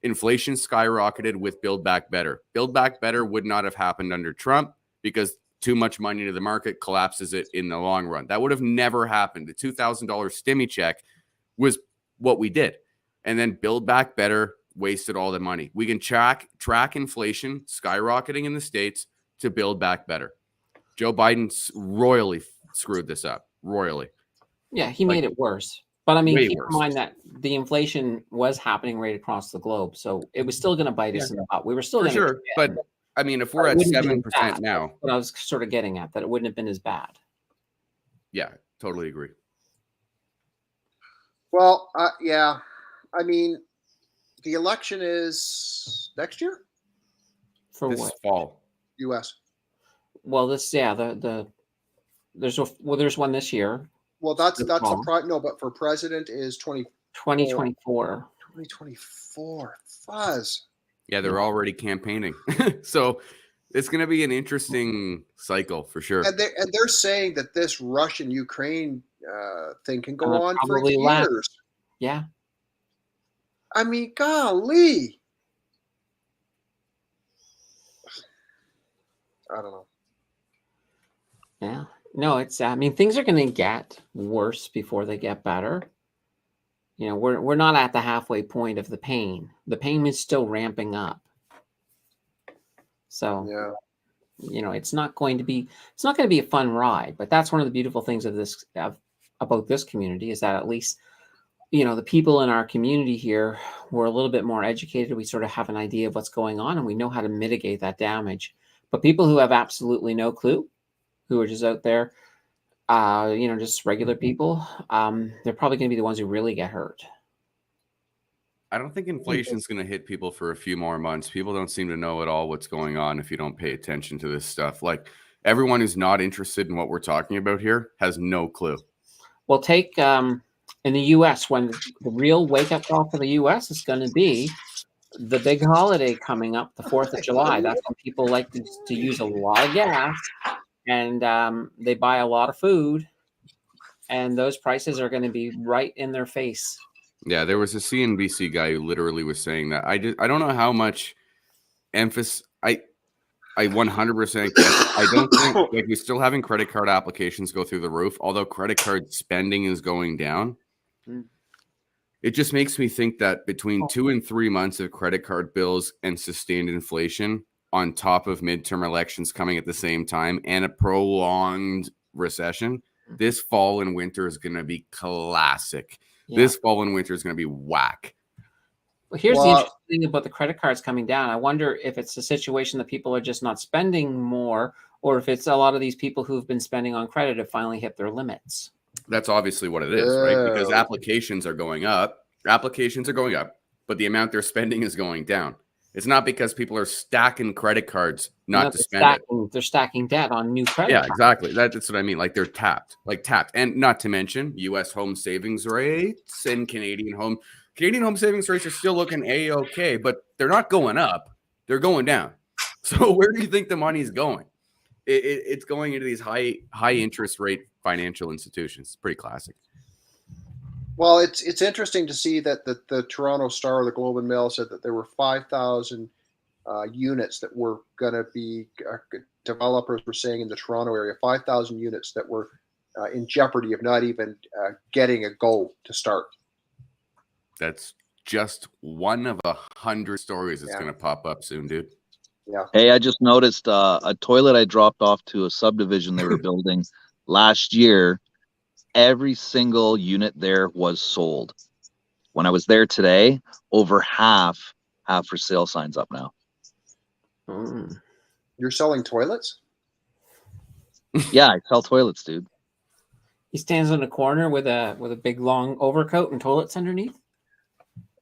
Inflation skyrocketed with Build Back Better. Build Back Better would not have happened under Trump because too much money to the market collapses it in the long run. That would have never happened. The $2,000 stimmy check was what we did. And then Build Back Better wasted all the money. We can track inflation skyrocketing in the States to Build Back Better. Joe Biden royally screwed this up. Royally. Yeah, he made it worse. But I mean, keep in mind that the inflation was happening right across the globe. So it was still going to bite us in the butt. We were still going to. Sure. But I mean, if we're at 7% now. That's what I was sort of getting at, that it wouldn't have been as bad. Yeah, totally agree. Well, yeah. I mean, the election is next year? For this what? Fall. U.S. Well, there's one this year. Well, that's the no, but for president is 2024. 2024. 2024. Fuzz. Yeah, they're already campaigning. So it's going to be an interesting cycle for sure. And they're saying that this Russian-Ukraine thing can go on for probably years. last. Yeah. I mean, golly. I don't know. Yeah. No, it's, I mean, things are going to get worse before they get better. You know, we're not at the halfway point of the pain. The pain is still ramping up. So, Yeah. you know, it's not going to be a fun ride, but that's one of the beautiful things of this, about this community, is that at least, you know, the people in our community here, we're a little bit more educated. We sort of have an idea of what's going on and we know how to mitigate that damage. But people who have absolutely no clue, who are just out there, you know, just regular people, they're probably going to be the ones who really get hurt. I don't think inflation's going to hit people for a few more months. People don't seem to know at all what's going on if you don't pay attention to this stuff. Like, everyone who's not interested in what we're talking about here has no clue. Well, take in the U.S., when the real wake-up call for the U.S. is going to be the big holiday coming up, the 4th of July. That's when people like to use a lot of gas, and they buy a lot of food, and those prices are going to be right in their face. Yeah, there was a CNBC guy who literally was saying that. I don't know how much emphasis I 100% guess. I don't think, like, we're still having credit card applications go through the roof, although credit card spending is going down. It just makes me think that between 2 and 3 months of credit card bills and sustained inflation on top of midterm elections coming at the same time and a prolonged recession, this fall and winter is going to be classic. Yeah. This fall and winter is going to be whack. Well, here's the interesting thing about the credit cards coming down. I wonder if it's a situation that people are just not spending more, or if it's a lot of these people who've been spending on credit have finally hit their limits. That's obviously what it is, right? Because applications are going up. Applications are going up, but the amount they're spending is going down. It's not because people are stacking credit cards not to spend it. They're stacking debt on new credit cards. Exactly. That's what I mean. Like, they're tapped. And not to mention U.S. home savings rates and Canadian home savings rates are still looking A-okay, but they're not going up. They're going down. So where do you think the money's going? It's going into these high interest rate financial institutions. It's pretty classic. Well, it's interesting to see that the Toronto Star, the Globe and Mail, said that there were 5,000 units that were going to be developers were saying in the Toronto area, 5,000 units that were in jeopardy of not even getting a go to start. That's just one of 100 stories that's going to pop up soon, dude. Yeah. Hey, I just noticed a toilet I dropped off to a subdivision they were building last year. Every single unit there was sold. When I was there today, over half have for sale signs up now. You're selling toilets? Yeah, I sell toilets, dude. He stands in a corner with a big long overcoat and toilets underneath.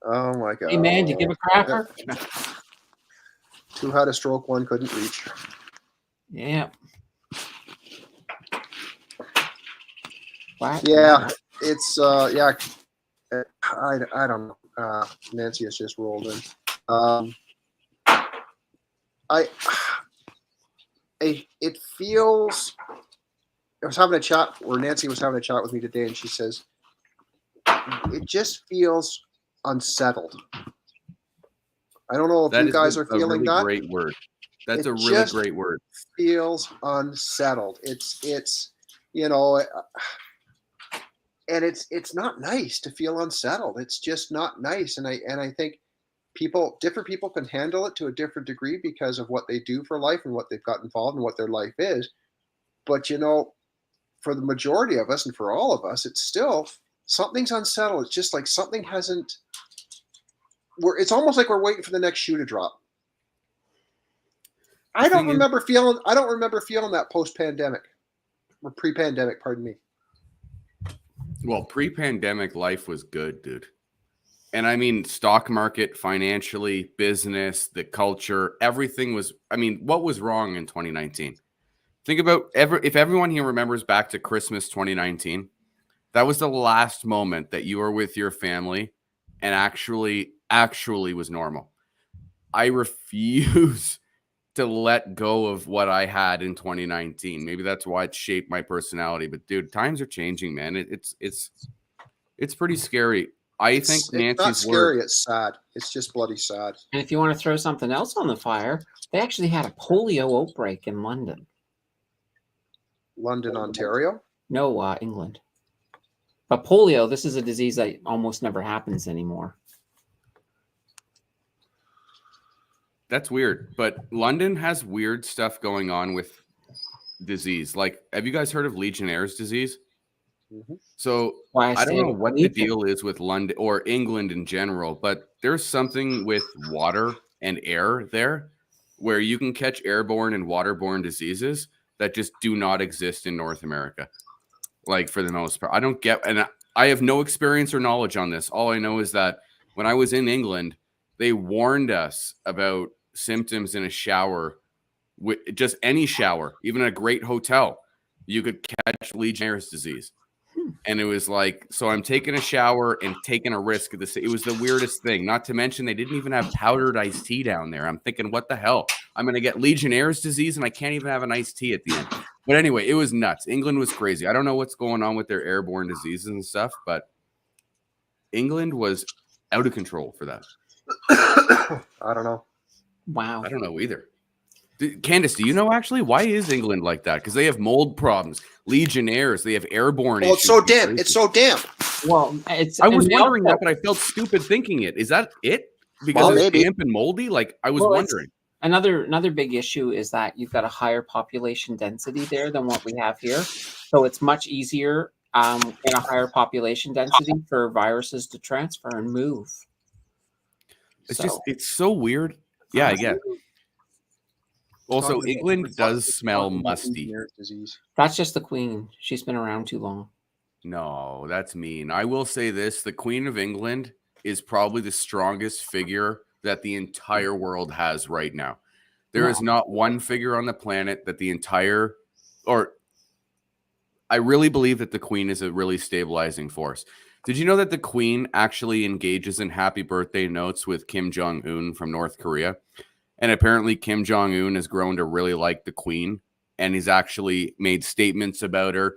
Oh my God! Hey man, do you give a cracker? Two had a stroke, one couldn't reach. Yeah. What? Yeah, it's I don't know. Nancy has just rolled in. It feels. I was having a chat, or Nancy was having a chat with me today, and she says it just feels unsettled. I don't know if you guys are feeling that. Great word. That's a really great word. Feels unsettled. It's you know. And it's not nice to feel unsettled. It's just not nice. And I think different people can handle it to a different degree because of what they do for life and what they've got involved and what their life is. But, you know, for the majority of us and for all of us, it's still something's unsettled. It's just like something hasn't. It's almost like we're waiting for the next shoe to drop. I don't remember feeling that post-pandemic or pre-pandemic. Pardon me. Well, pre-pandemic life was good, dude. And I mean, stock market, financially, business, the culture, everything was, I mean, what was wrong in 2019? Think about if everyone here remembers back to Christmas 2019, That was the last moment that you were with your family and actually was normal. I refuse to let go of what I had in 2019. Maybe that's why it shaped my personality. But dude, times are changing, man. It's pretty scary. I think It's Nancy's not scary. word. It's sad. It's just bloody sad. And if you want to throw something else on the fire, they actually had a polio outbreak in London. London, Ontario. No, England. But polio, this is a disease that almost never happens anymore. That's weird. But London has weird stuff going on with disease. Like, have you guys heard of Legionnaire's disease? Mm-hmm. So Why I don't know what the deal is with London or England in general, but there's something with water and air there where you can catch airborne and waterborne diseases that just do not exist in North America. Like, for the most part, I don't get, and I have no experience or knowledge on this. All I know is that when I was in England, they warned us about symptoms in a shower, just any shower, even a great hotel, you could catch Legionnaire's disease. And it was like, so I'm taking a shower and taking a risk of this. It was the weirdest thing. Not to mention, they didn't even have powdered iced tea down there. I'm thinking, what the hell? I'm going to get Legionnaire's disease and I can't even have an iced tea at the end. But anyway, it was nuts. England was crazy. I don't know what's going on with their airborne diseases and stuff, but England was out of control for that. I don't know. Wow. I don't know either. Candace, do you know actually why is England like that? Because they have mold problems, Legionnaires, they have airborne issues. It's so damp. It's so damp. Well, it's. I was wondering that, but I felt stupid thinking it. Is that it? Because it's maybe. damp and moldy? Like, I was wondering. Another big issue is that you've got a higher population density there than what we have here, so it's much easier in a higher population density for viruses to transfer and move. It's so weird. Yeah, I guess. Also, England does smell musty. That's just the Queen. She's been around too long. No, that's mean. I will say this. The Queen of England is probably the strongest figure that the entire world has right now. There is not one figure on the planet that I really believe that the Queen is a really stabilizing force. Did you know that the Queen actually engages in happy birthday notes with Kim Jong-un from North Korea? And apparently Kim Jong-un has grown to really like the Queen, and he's actually made statements about her.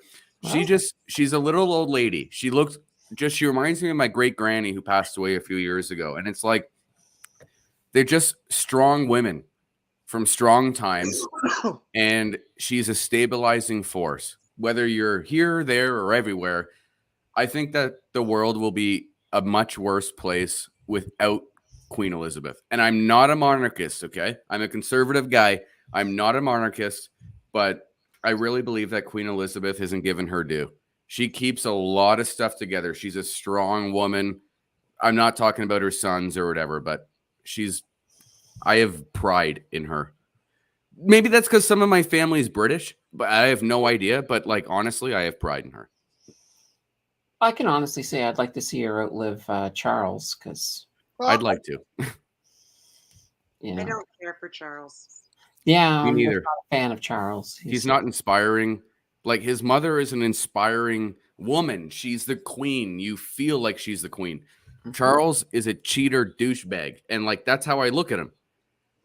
She's a little old lady. She reminds me of my great granny who passed away a few years ago. And it's like, they're just strong women from strong times. And she's a stabilizing force. Whether you're here, there, or everywhere, I think that the world will be a much worse place without Queen Elizabeth. And I'm not a monarchist, okay? I'm a conservative guy. I'm not a monarchist, but I really believe that Queen Elizabeth isn't given her due. She keeps a lot of stuff together. She's a strong woman. I'm not talking about her sons or whatever, but I have pride in her. Maybe that's because some of my family is British, but I have no idea. But like, honestly, I have pride in her. I can honestly say I'd like to see her outlive Charles, because I'd like to. I don't care for Charles. Yeah, Me I'm neither. not a fan of Charles. He's not inspiring. Like, his mother is an inspiring woman. She's the queen. You feel like she's the queen. Mm-hmm. Charles is a cheater douchebag. And like, that's how I look at him.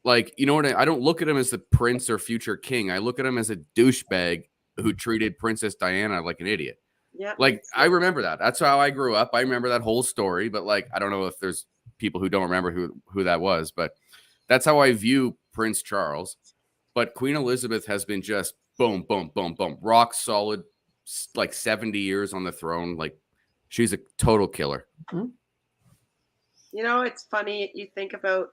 Like, you know what? I don't look at him as the prince or future king. I look at him as a douchebag who treated Princess Diana like an idiot. Yeah. Like, I remember that. That's how I grew up. I remember that whole story. But like, I don't know if there's people who don't remember who that was, but that's how I view Prince Charles. But Queen Elizabeth has been just boom, boom, boom, boom, rock solid, like 70 years on the throne. Like, she's a total killer. Mm-hmm. You know, it's funny. You think about,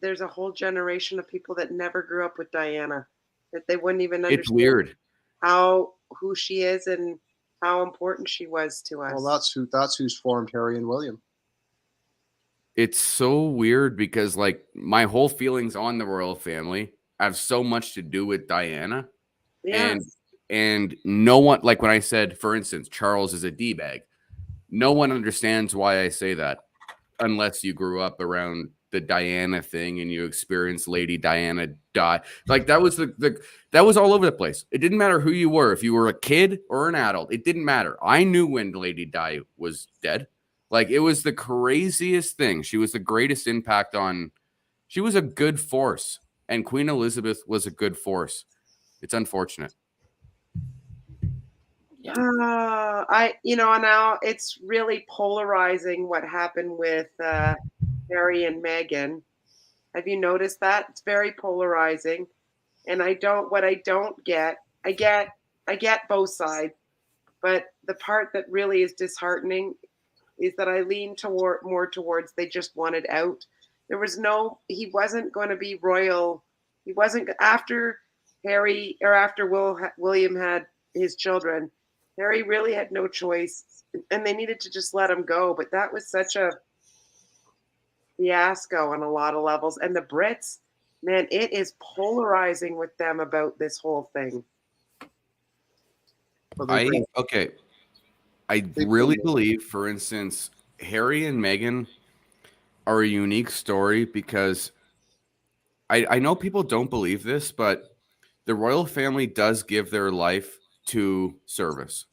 there's a whole generation of people that never grew up with Diana, that they wouldn't even understand. It's weird who she is and how important she was to us. Well, that's who's formed Harry and William. It's so weird because like my whole feelings on the royal family have so much to do with Diana. Yes. And no one, like when I said, for instance, Charles is a D-bag, no one understands why I say that unless you grew up around the Diana thing and you experienced Lady Diana die. Like that was that was all over the place. It didn't matter who you were, if you were a kid or an adult, it didn't matter. I knew when Lady Di was dead. Like it was the craziest thing. She was the greatest impact on, she was a good force, and Queen Elizabeth was a good force. It's unfortunate. Now it's really polarizing what happened with Harry and Meghan. Have you noticed that? It's very polarizing. And I don't get, I get both sides, but the part that really is disheartening is that I lean more towards they just wanted out. There was he wasn't going to be royal. He wasn't, after Harry or after William had his children, Harry really had no choice, and they needed to just let him go. But that was such a fiasco on a lot of levels. And the Brits, man, it is polarizing with them about this whole thing. I really believe, for instance, Harry and Meghan are a unique story because I know people don't believe this, but the royal family does give their life to service.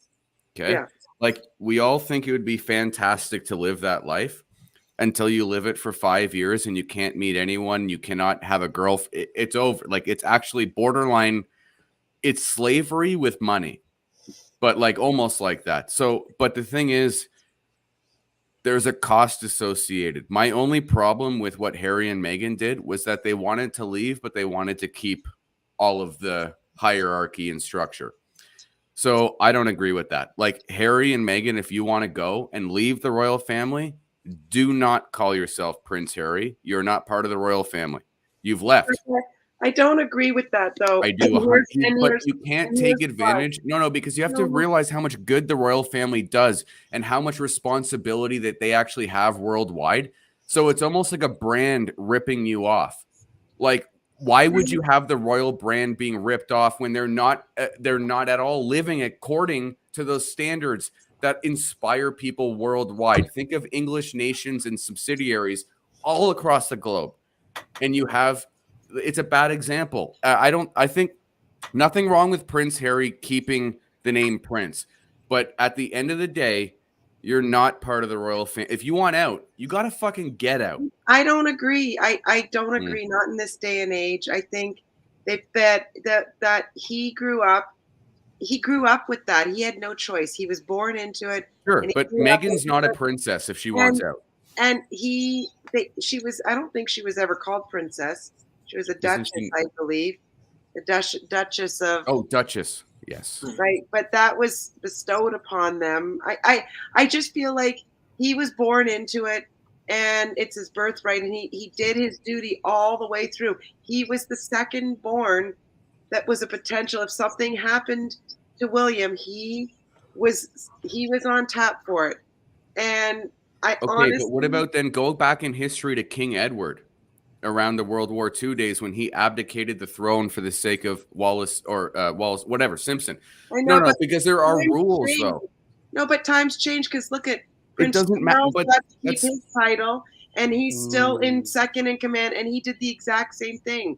Okay. Yeah. Like we all think it would be fantastic to live that life until you live it for 5 years and you can't meet anyone. You cannot have a girl. It's over. Like it's actually borderline. It's slavery with money, but like almost like that. So, but the thing is, there's a cost associated. My only problem with what Harry and Meghan did was that they wanted to leave, but they wanted to keep all of the hierarchy and structure. So I don't agree with that. Like Harry and Meghan, if you want to go and leave the royal family, do not call yourself Prince Harry. You're not part of the royal family. You've left. I don't agree with that, though. I do. But you can't take advantage. No, because you have to realize how much good the royal family does and how much responsibility that they actually have worldwide. So it's almost like a brand ripping you off. Like, why would you have the royal brand being ripped off when they're not at all living according to those standards that inspire people worldwide? Think of English nations and subsidiaries all across the globe. And you have, it's a bad example. I think nothing wrong with Prince Harry keeping the name Prince, but at the end of the day, you're not part of the royal family. If you want out, you got to fucking get out. I don't agree. I don't agree. Not in this day and age. I think that he grew up with that. He had no choice. He was born into it. Sure, but Meghan's not a princess if she wants out. And she was, I don't think she was ever called princess. She was a duchess, I believe. The Duchess of... Oh, Duchess. Yes. Right. But that was bestowed upon them. I just feel like he was born into it and it's his birthright, and he did his duty all the way through. He was the second born that was a potential. If something happened to William, he was on tap for it. And honestly, but what about then go back in history to King Edward around the World War II days when he abdicated the throne for the sake of Wallace Simpson. No, because there are rules though. No, but times change because look at Prince Charles got to keep his title, and he's still in second in command, and he did the exact same thing.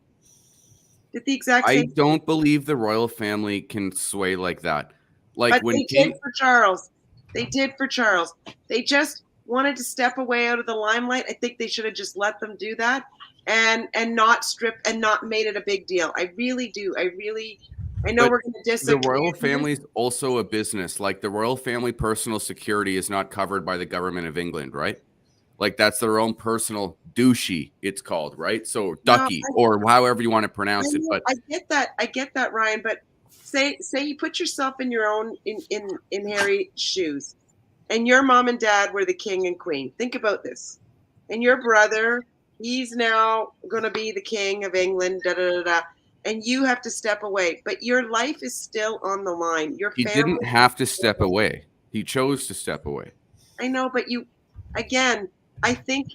I don't believe the royal family can sway like that. Like but when they did for Charles. They did for Charles. They just wanted to step away out of the limelight. I think they should have just let them do that and not strip and not made it a big deal. I really do. I know we're going to disagree. The royal family is also a business. Like the royal family personal security is not covered by the government of England, right? Like that's their own personal douchey, it's called, right? So ducky or however you want to pronounce it. But I get that, Ryan. But say you put yourself in your own in Harry's shoes, and your mom and dad were the king and queen. Think about this, and your brother, he's now going to be the king of England. And you have to step away, but your life is still on the line. He didn't have to step away. He chose to step away. I know, but again, I think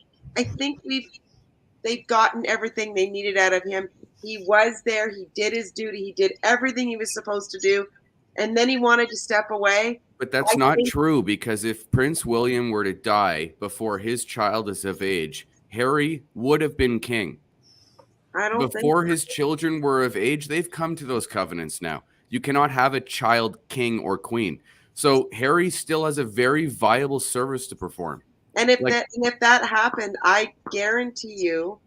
they've gotten everything they needed out of him. He was there. He did his duty. He did everything he was supposed to do. And then he wanted to step away. But that's not true, because if Prince William were to die before his child is of age, Harry would have been king. I don't Before think his children were of age, they've come to those covenants now. You cannot have a child king or queen. So Harry still has a very viable service to perform. And if Like- that happened, I guarantee you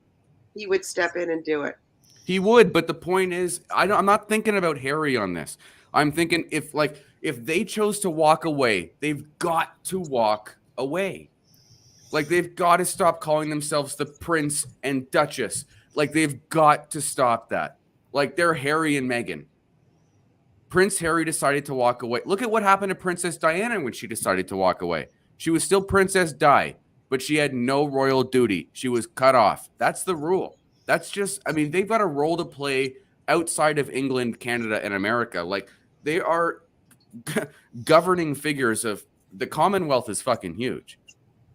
he would step in and do it. He would, but the point is, I'm not thinking about Harry on this. I'm thinking if they chose to walk away, they've got to walk away. Like, they've got to stop calling themselves the Prince and Duchess. Like, they've got to stop that. Like, they're Harry and Meghan. Prince Harry decided to walk away. Look at what happened to Princess Diana when she decided to walk away. She was still Princess Di, but she had no royal duty. She was cut off. That's the rule. That's just, I mean, they've got a role to play outside of England, Canada, and America. Like, they are governing figures of the Commonwealth is fucking huge.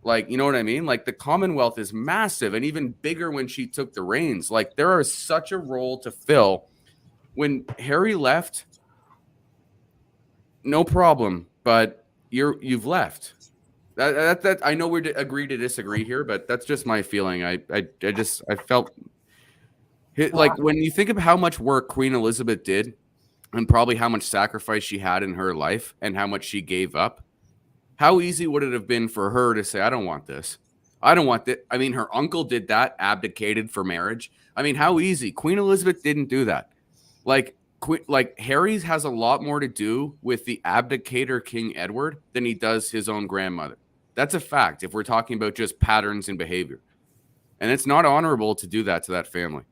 Like, you know what I mean? Like, the Commonwealth is massive and even bigger when she took the reins. Like, there is such a role to fill. When Harry left, no problem, but you've left. That I know we agree to disagree here, but that's just my feeling. I felt like when you think of how much work Queen Elizabeth did and probably how much sacrifice she had in her life and how much she gave up, how easy would it have been for her to say, I don't want this. I don't want that. I mean, her uncle did that, abdicated for marriage. I mean, how easy? Queen Elizabeth didn't do that. Like Harry's has a lot more to do with the abdicator King Edward than he does his own grandmother. That's a fact if we're talking about just patterns in behavior. And it's not honorable to do that to that family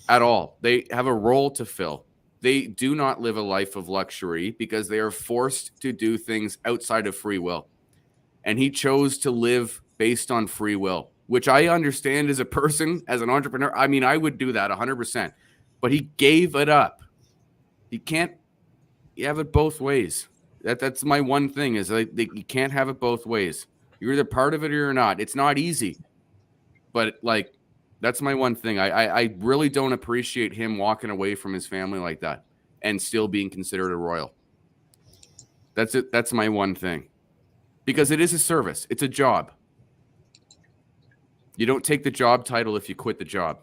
at all. They have a role to fill. They do not live a life of luxury because they are forced to do things outside of free will. And he chose to live based on free will, which I understand as a person, as an entrepreneur. I mean, I would do that 100%. But he gave it up. You can't have it both ways. That's my one thing is you can't have it both ways. You're either part of it or you're not. It's not easy. But like, that's my one thing. I really don't appreciate him walking away from his family like that and still being considered a royal. That's it. That's my one thing. Because it is a service. It's a job. You don't take the job title if you quit the job.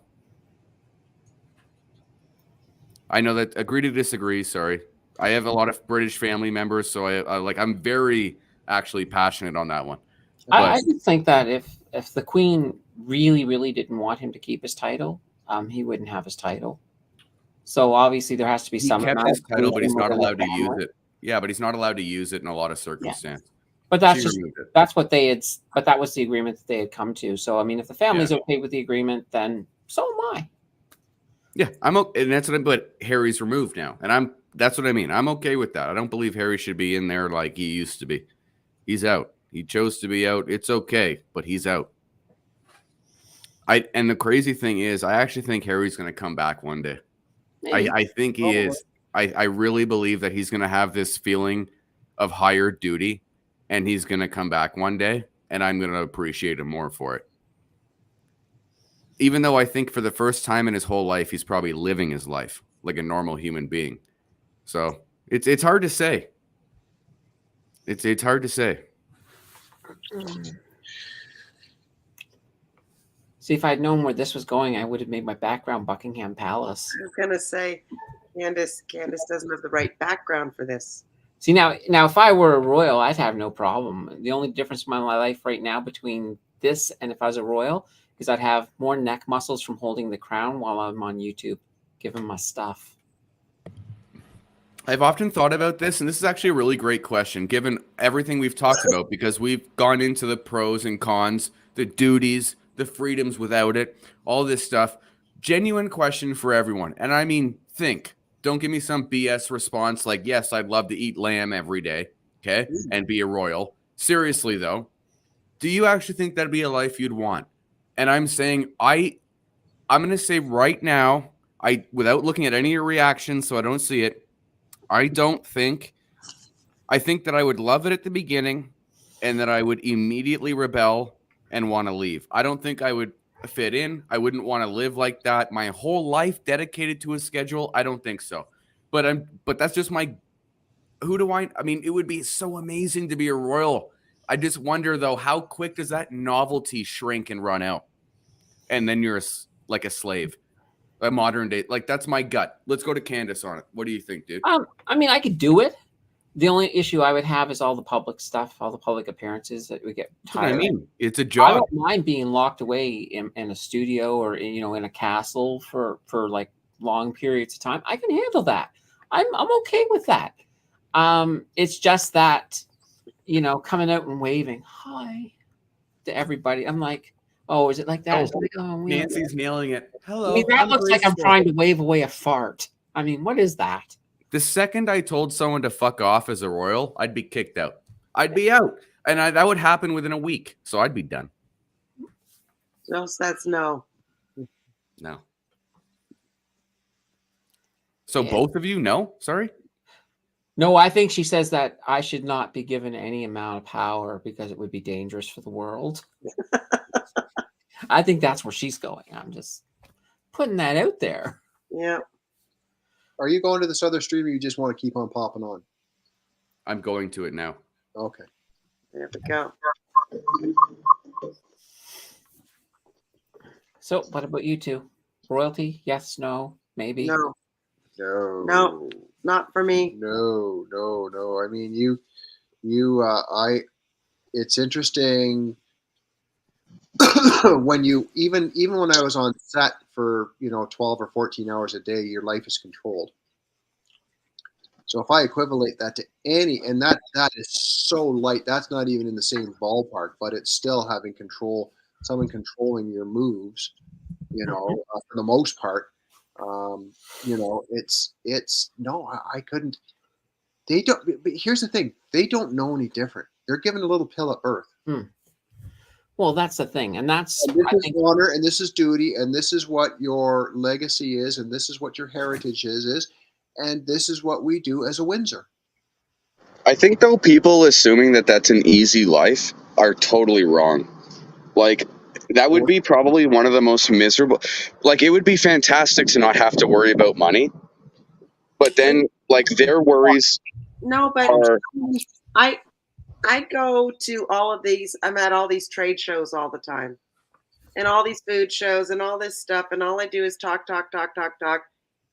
I know that agree to disagree. Sorry. I have a lot of British family members, so I'm very actually passionate on that one. I would think that if the Queen really, really didn't want him to keep his title, he wouldn't have his title. So obviously there has to be some kept amount his of title, but he's not allowed to family. use it. Yeah, but he's not allowed to use it in a lot of circumstances. But that's She just removed it. that's what they had. But that was the agreement that they had come to. So I mean, if the family's okay with the agreement, then so am I. Yeah, I'm okay, and that's what but Harry's removed now, and that's what I mean. I'm okay with that. I don't believe Harry should be in there like he used to be. He's out. He chose to be out. It's okay, but he's out. And the crazy thing is, I actually think Harry's going to come back one day. I think he is. I really believe that he's going to have this feeling of higher duty, and he's going to come back one day, and I'm going to appreciate him more for it. Even though I think for the first time in his whole life, he's probably living his life like a normal human being. So it's hard to say. It's hard to say. See, if I'd known where this was going, I would have made my background Buckingham Palace. I was gonna say, Candace doesn't have the right background for this. See, now if I were a royal, I'd have no problem. The only difference in my life right now between this and if I was a royal is I'd have more neck muscles from holding the crown while I'm on YouTube, giving my stuff. I've often thought about this, and this is actually a really great question, given everything we've talked about, because we've gone into the pros and cons, the duties, the freedoms without it, all this stuff. Genuine question for everyone. And I mean, think. Don't give me some BS response like, yes, I'd love to eat lamb every day, okay, and be a royal. Seriously, though, do you actually think that'd be a life you'd want? And I'm saying, I'm going to say right now, without looking at any reactions so I don't see it, I think that I would love it at the beginning and that I would immediately rebel and want to leave. I don't think I would fit in. I wouldn't want to live like that. My whole life dedicated to a schedule. I don't think so. But that's just I mean, it would be so amazing to be a royal. I just wonder though, how quick does that novelty shrink and run out? and then you're like a slave, a modern day. Like that's my gut. Let's go to Candace on it. What do you think, dude? I mean, I could do it. The only issue I would have is all the public stuff, all the public appearances that we get That's what I tired. mean, it's a I job. don't mind being locked away in a studio or in a castle for like long periods of time. I can handle that. I'm okay with that. It's just that coming out and waving hi to everybody. I'm like, oh, is it like that? Oh, It's like, oh, Nancy's nailing it. Hello. I mean, that looks like I'm trying to wave away a fart. I mean, what is that? The second I told someone to fuck off as a royal, I'd be kicked out. I'd be out. And that would happen within a week. So I'd be done. No, that's no. No. So Yeah. both of you, no? Sorry? No, I think she says that I should not be given any amount of power because it would be dangerous for the world. I think that's where she's going. I'm just putting that out there. Yeah. Are you going to this other stream, or you just want to keep on popping on? I'm going to it now. Okay. There we go. So, what about you two? Royalty? Yes, no, maybe. No, No. No. Not for me. No. I mean, it's interesting when you even when I was on set for 12 or 14 hours a day, your life is controlled. So if I equivalent that to and that is so light, that's not even in the same ballpark, but it's still having control, someone controlling your moves, for the most part. It's no, I couldn't. They don't. But here's the thing: they don't know any different. They're given a little pill at birth. Well, that's the thing, and that's And this is honor, and this is duty, and this is what your legacy is, and this is what your heritage is, and this is what we do as a Windsor. I think though people assuming that that's an easy life are totally wrong. Like that would be probably one of the most miserable. Like it would be fantastic to not have to worry about money, but then like their worries No, but are. I go to all of these. I'm at all these trade shows all the time, and all these food shows and all this stuff. And all I do is talk.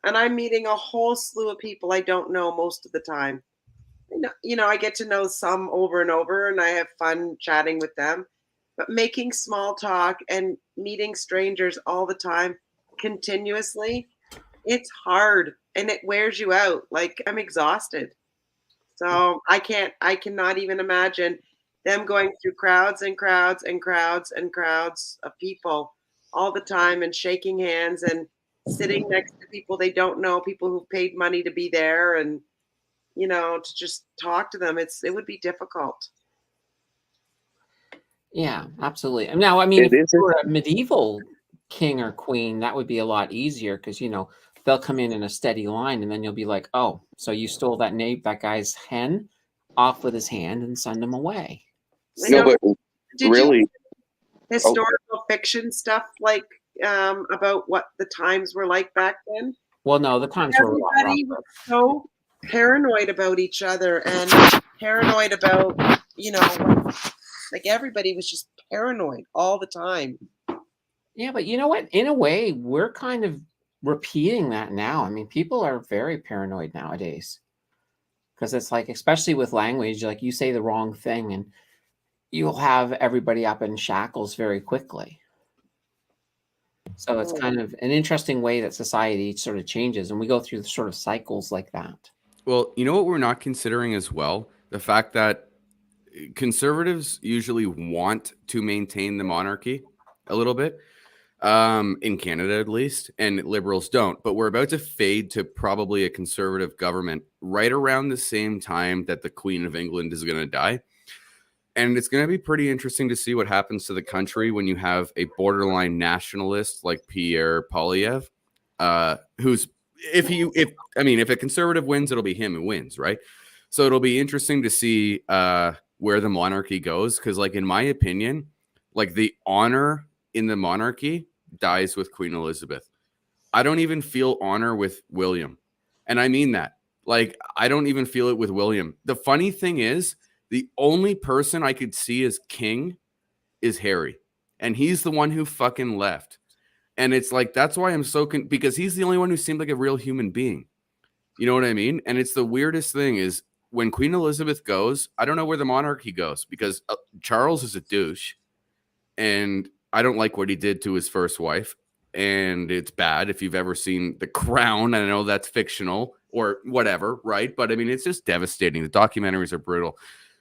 And I'm meeting a whole slew of people I don't know most of the time. I get to know some over and over, and I have fun chatting with them. But making small talk and meeting strangers all the time, continuously, it's hard and it wears you out. Like I'm exhausted. So I cannot even imagine them going through crowds and crowds and crowds and crowds of people all the time and shaking hands and sitting next to people they don't know, people who've paid money to be there and, to just talk to them. It would be difficult. Yeah, absolutely. Now, I mean, It if is you were a medieval king or queen, that would be a lot easier because they'll come in a steady line, and then you'll be like, "Oh, so you stole that guy's hen off with his hand and send him away." No, but Did really, you historical fiction stuff like about what the times were like back then? Well, no, the times were a lot Everybody rougher. was so paranoid about each other and paranoid about like everybody was just paranoid all the time. Yeah, but you know what? In a way, we're kind of repeating that now. I mean, people are very paranoid nowadays because it's like, especially with language, like you say the wrong thing and you'll have everybody up in shackles very quickly. So it's kind of an interesting way that society sort of changes, and we go through sort of cycles like that. Well, you know what we're not considering as well? The fact that conservatives usually want to maintain the monarchy a little bit, in Canada at least, and liberals don't. But we're about to fade to probably a conservative government right around the same time that the Queen of England is going to die. And it's going to be pretty interesting to see what happens to the country when you have a borderline nationalist like Pierre Poilievre, who's if a conservative wins, it'll be him who wins, right? So it'll be interesting to see where the monarchy goes, because, like, in my opinion, like the honor in the monarchy dies with Queen Elizabeth. I don't even feel honor with William, and I mean that. Like, I don't even feel it with William. The funny thing is, the only person I could see as king is Harry, and he's the one who fucking left. And it's like, that's why I'm so because he's the only one who seemed like a real human being. You know what I mean? And it's the weirdest thing is when Queen Elizabeth goes, I don't know where the monarchy goes because Charles is a douche. And I don't like what he did to his first wife. And it's bad if you've ever seen The Crown. I know that's fictional or whatever, right? But I mean, it's just devastating. The documentaries are brutal.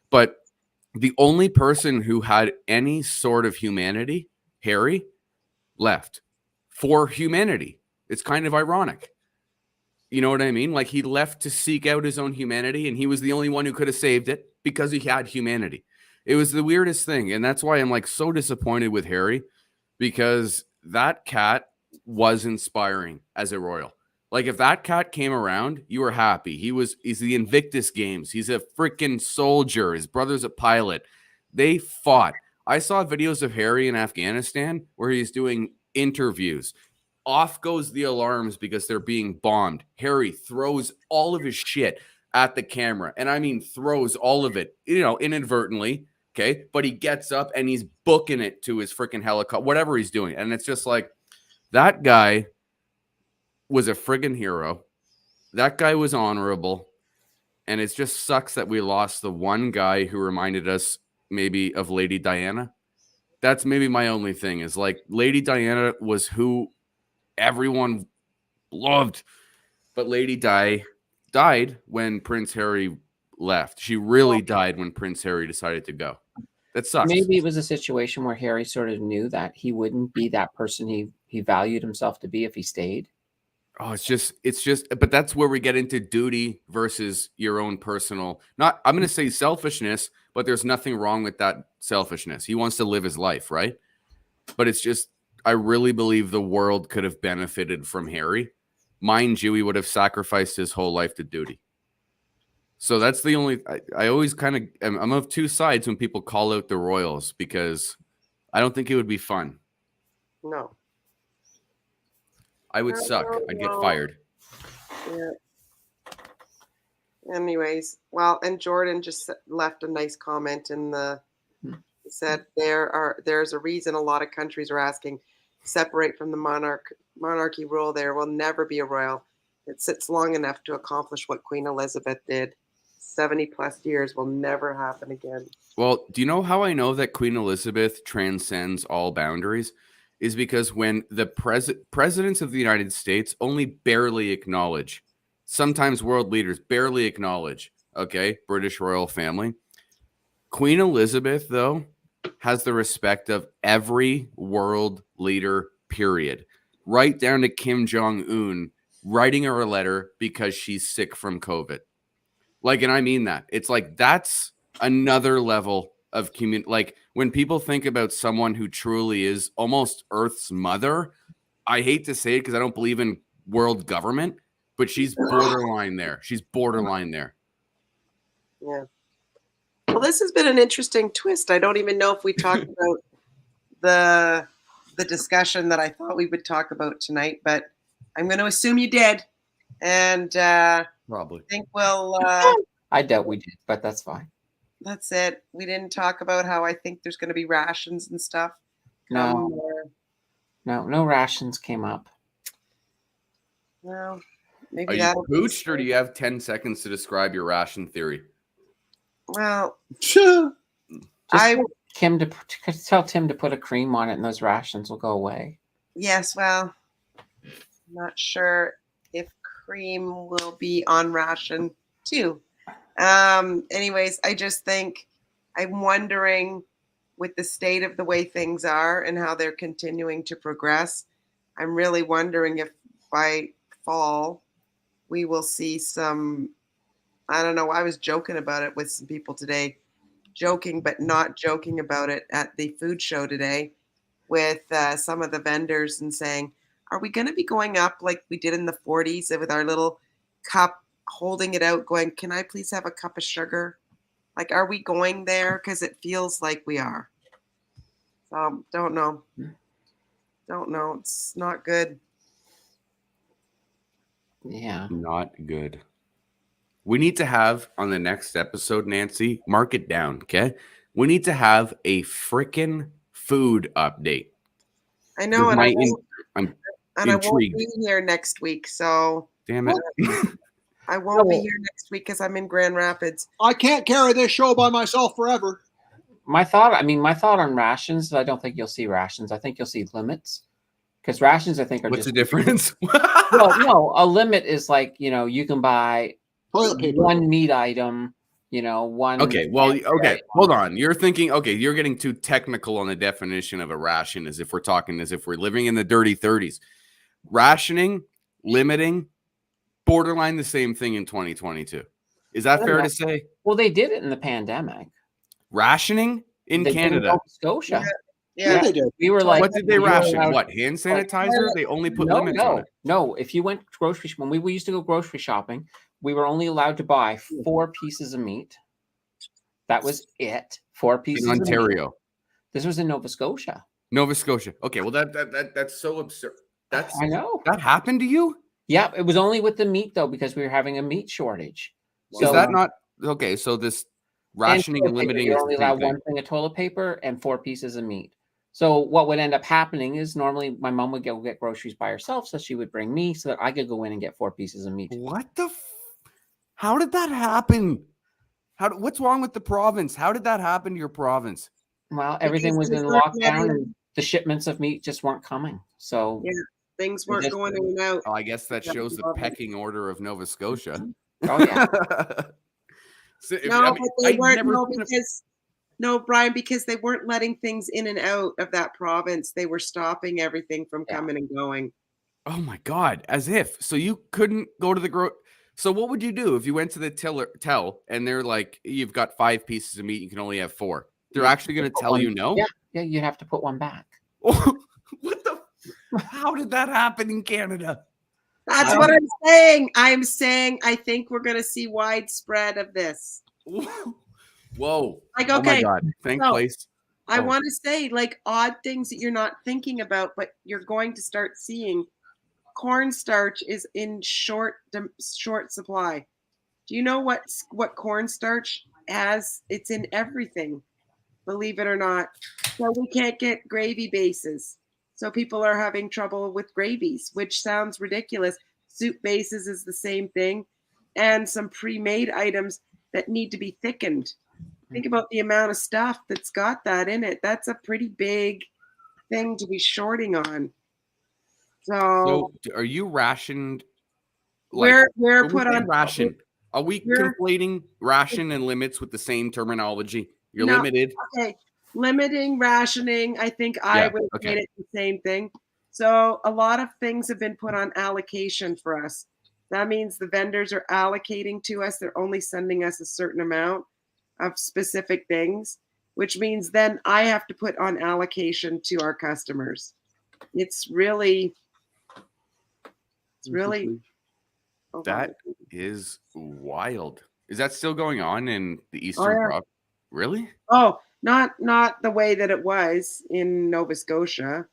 But the only person who had any sort of humanity, Harry, left for humanity. It's kind of ironic. You know what I mean? Like he left to seek out his own humanity, and he was the only one who could have saved it because he had humanity. It was the weirdest thing. And that's why I'm like so disappointed with Harry, because that cat was inspiring as a royal. Like if that cat came around, you were happy. He's the Invictus Games. He's a freaking soldier. His brother's a pilot. They fought. I saw videos of Harry in Afghanistan where he's doing interviews. Off goes the alarms because they're being bombed. Harry throws all of his shit at the camera. And I mean, throws all of it, inadvertently. Okay. But he gets up and he's booking it to his freaking helicopter, whatever he's doing. And it's just like, that guy was a friggin' hero. That guy was honorable. And it just sucks that we lost the one guy who reminded us maybe of Lady Diana. That's maybe my only thing is like Lady Diana was who everyone loved, but Lady Di died when Prince Harry left. She really died when Prince Harry decided to go. That sucks. Maybe it was a situation where Harry sort of knew that he wouldn't be that person he valued himself to be if he stayed. Oh, it's just, but that's where we get into duty versus your own personal, I'm going to say selfishness, but there's nothing wrong with that selfishness. He wants to live his life, right? But it's just, I really believe the world could have benefited from Harry. Mind you, he would have sacrificed his whole life to duty. So that's the only, I always kind of, I'm of two sides when people call out the royals because I don't think it would be fun. No. I would suck. I'd get fired. Yeah. Anyways, well, and Jordan just left a nice comment in the, he said there's a reason a lot of countries are asking separate from the monarchy rule. There will never be a royal that sits long enough to accomplish what Queen Elizabeth did. 70 plus years will never happen again. Well, do you know how I know that Queen Elizabeth transcends all boundaries? Is because when the presidents of the United States only barely acknowledge, sometimes world leaders barely acknowledge, okay, British royal family. Queen Elizabeth, though, has the respect of every world leader, period. Right down to Kim Jong-un writing her a letter because she's sick from COVID. Like, and I mean that. It's like, that's another level of community. Like, when people think about someone who truly is almost Earth's mother, I hate to say it because I don't believe in world government, but she's borderline there. She's borderline there. Yeah. Well, this has been an interesting twist. I don't even know if we talked about the discussion that I thought we would talk about tonight, but I'm going to assume you did. And Probably. I think we'll... I doubt we did, but that's fine. That's it. We didn't talk about how I think there's going to be rations and stuff. No rations came up. Well, Are maybe you that. pooched, or do you have 10 seconds to describe your ration theory? Well, Just tell Tim to put a cream on it, and those rations will go away. Yes. Well, I'm not sure if cream will be on ration too. Anyways, I just think I'm wondering with the state of the way things are and how they're continuing to progress. I'm really wondering if by fall we will see some, I don't know. I was joking about it with some people today, joking, but not joking about it at the food show today with some of the vendors and saying, are we going to be going up like we did in the 40s with our little cup, holding it out going, can I please have a cup of sugar? Like, are we going there? Because it feels like we are. So don't know. It's not good. Yeah. Not good. We need to have on the next episode, Nancy, mark it down, okay? We need to have a freaking food update. I know, and I'm And I won't intrigued. be here next week, so Damn it. I won't be here next week because I'm in Grand Rapids. I can't carry this show by myself forever. My thought on rations, I don't think you'll see rations. I think you'll see limits. Because rations, I think, are What's the just difference? well, no, a limit is like, you can buy Toilet paper. one meat item, one. Okay, well, okay, hold on. You're thinking, okay, you're getting too technical on the definition of a ration as if we're living in the dirty 30s. Rationing, limiting, borderline the same thing in 2022. Is that fair to say? Well, they did it in the pandemic. Rationing in They did Canada. Nova Scotia. Yeah. They did. We were like, What did they we were ration? allowed- What, hand sanitizer? They only put No, limits on it. no. If you went grocery when we used to go grocery shopping, we were only allowed to buy 4 pieces of meat. That was it. 4 pieces In of meat. Ontario. This was in Nova Scotia. Nova Scotia. Okay, well that's so absurd. I know. That happened to you? Yeah, it was only with the meat though, because we were having a meat shortage. Is that not okay? So this rationing and toilet paper, limiting you're is only the same allowed thing. one thing of toilet paper and 4 pieces of meat. So what would end up happening is normally my mom would go get groceries by herself, so she would bring me so that I could go in and get 4 pieces of meat. What the? How did that happen? What's wrong with the province? How did that happen to your province? Well, everything was Because in things weren't lockdown, letting- and the shipments of meat just weren't coming. So Yeah, things weren't just- going in and out. Oh, I guess that shows the pecking order of Nova Scotia. oh yeah, So, No, but they I'd weren't. never No, seen a- because no, Brian, because they weren't letting things in and out of that province. They were stopping everything from Yeah. coming and going. Oh my God, as if. So you couldn't go to the So what would you do if you went to the tell and they're like, you've got 5 pieces of meat, you can only have 4? They're actually going to tell you no? yeah, you'd have to put one back. What the? How did that happen in Canada? That's what I'm saying. I'm saying I think we're going to see widespread of this. Whoa. Like, Oh my okay, God. Thank so- place. I Oh. want to say like odd things that you're not thinking about, but you're going to start seeing. Cornstarch is in short supply. Do you know what cornstarch has? It's in everything, believe it or not. So we can't get gravy bases. So people are having trouble with gravies, which sounds ridiculous. Soup bases is the same thing, and some pre-made items that need to be thickened. Think about the amount of stuff that's got that in it. That's a pretty big thing to be shorting on. So Are you rationed? we're when we put say on ration. Are we we're- conflating ration and limits with the same terminology? You're No. limited. Okay, limiting, rationing. I think I Yeah, would have okay. made it the same thing. So a lot of things have been put on allocation for us. That means the vendors are allocating to us. They're only sending us a certain amount of specific things, which means then I have to put on allocation to our customers. It's really. Oh, That is wild. Is that still going on in the Eastern yeah. Province? Really? Oh, not the way that it was in Nova Scotia.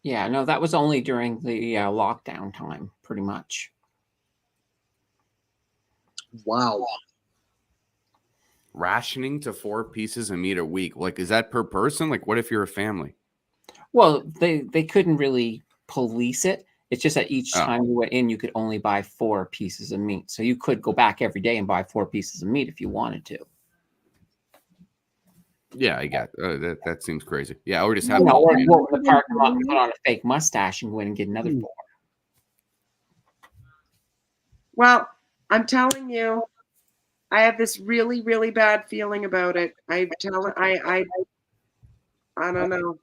Yeah, no, that was only during the lockdown time, pretty much. Wow. Rationing to 4 pieces of meat a week. Like, is that per person? Like, what if you're a family? Well, they couldn't really police it. It's just that each Oh. time you went in, you could only buy 4 pieces of meat. So you could go back every day and buy 4 pieces of meat if you wanted to. Yeah, I get that seems crazy. Yeah, or just You have know, or them- go in the parking lot and put on a fake mustache and go in and get another 4. Well, I'm telling you, I have this really, really bad feeling about it. I don't know.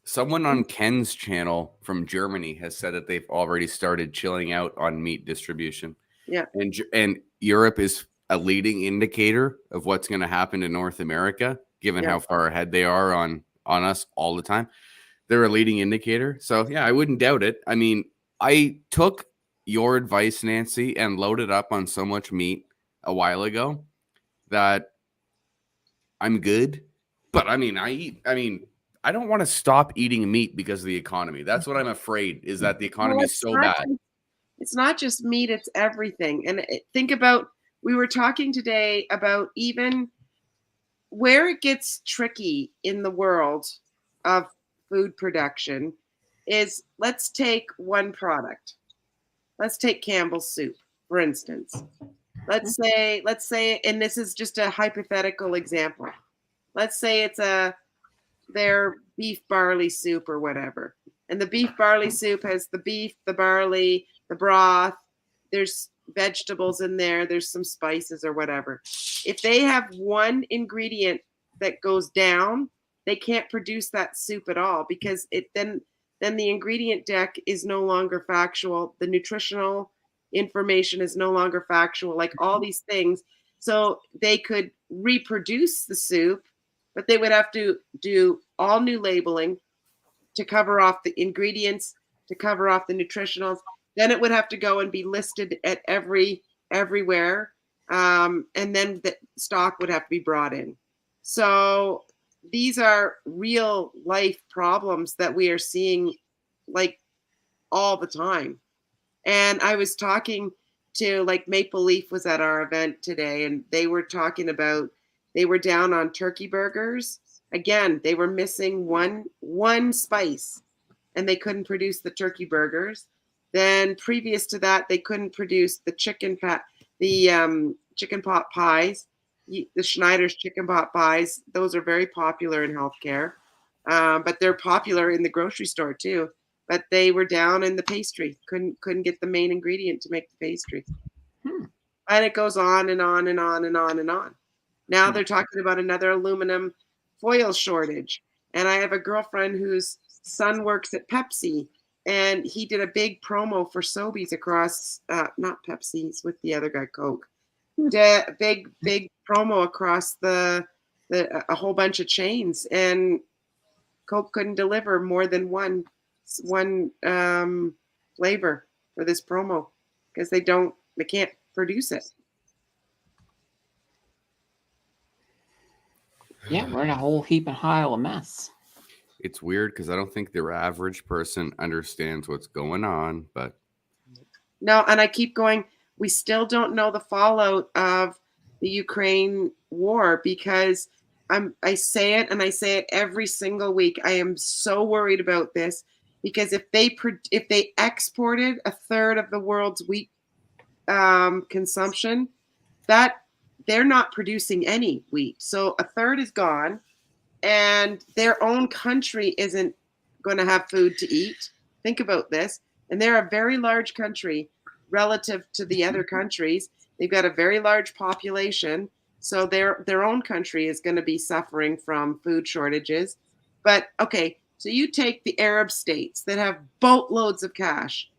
Someone on Ken's channel from Germany has said that they've already started chilling out on meat distribution. Yeah. And Europe is a leading indicator of what's going to happen to North America, given Yeah. how far ahead they are on us all the time. They're a leading indicator. So yeah, I wouldn't doubt it. I mean, I took your advice, Nancy, and loaded up on so much meat a while ago that I'm good. But I mean, I don't want to stop eating meat because of the economy. That's what I'm afraid, is that the economy Well, is so bad. It's not just meat, it's everything. And think about, we were talking today about even where it gets tricky in the world of food production is let's take one product. Let's take Campbell's soup, for instance. Let's say, and this is just a hypothetical example. Let's say it's their beef barley soup or whatever. And the beef barley soup has the beef, the barley, the broth, there's vegetables in there, there's some spices or whatever. If they have one ingredient that goes down, they can't produce that soup at all, because then the ingredient deck is no longer factual. The nutritional information is no longer factual, like all these things. So they could reproduce the soup, but they would have to do all new labeling to cover off the ingredients, to cover off the nutritionals. Then it would have to go and be listed at everywhere. And then the stock would have to be brought in. So these are real life problems that we are seeing like all the time. And I was talking to, like, Maple Leaf was at our event today, and they were talking about, they were down on turkey burgers. Again, they were missing one spice, and they couldn't produce the turkey burgers. Then previous to that, they couldn't produce the chicken pot pies, the Schneider's chicken pot pies. Those are very popular in healthcare, but they're popular in the grocery store too. But they were down in the pastry, couldn't get the main ingredient to make the pastry. And it goes on and on and on and on and on. Now they're talking about another aluminum foil shortage. And I have a girlfriend whose son works at Pepsi, and he did a big promo for Sobeys across, not Pepsi, it's with the other guy, Coke. Big promo across a whole bunch of chains, and Coke couldn't deliver more than one flavor for this promo because they can't produce it. Yeah, we're in a whole heap and pile of mess. It's weird because I don't think the average person understands what's going on, but no, and I keep going. We still don't know the fallout of the Ukraine war, because I say it, and I say it every single week. I am so worried about this, because if they exported a third of the world's wheat consumption, that they're not producing any wheat. So a third is gone, and their own country isn't going to have food to eat. Think about this. And they're a very large country relative to the other countries. They've got a very large population. So their own country is going to be suffering from food shortages. But okay, so you take the Arab states that have boatloads of cash.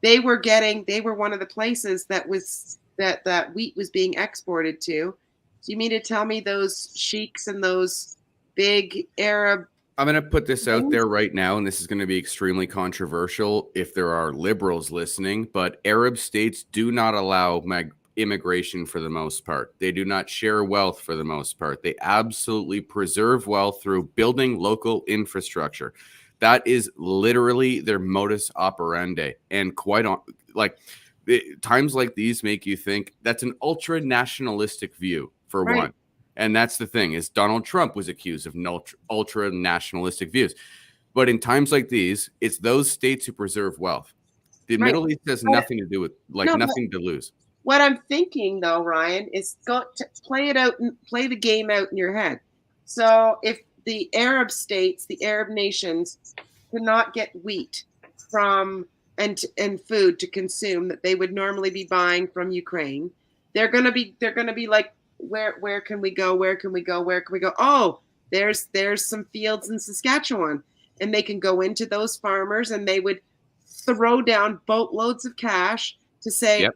They were one of the places that wheat was being exported to. So you mean to tell me those sheiks and those big Arab... I'm going to put this out there right now, and this is going to be extremely controversial if there are liberals listening, but Arab states do not allow immigration for the most part. They do not share wealth for the most part. They absolutely preserve wealth through building local infrastructure. That is literally their modus operandi. And times like these make you think that's an ultra nationalistic view, for one. And that's the thing, is Donald Trump was accused of ultra nationalistic views. But in times like these, it's those states who preserve wealth. The Middle East has nothing to do with, nothing to lose. What I'm thinking, though, Ryan, is go to play it out and play the game out in your head. So if the Arab states, the Arab nations, cannot get wheat from and food to consume that they would normally be buying from Ukraine, they're gonna be like, where can we go? Where can we go? Where can we go? Oh, there's some fields in Saskatchewan, and they can go into those farmers, and they would throw down boatloads of cash to say, yep,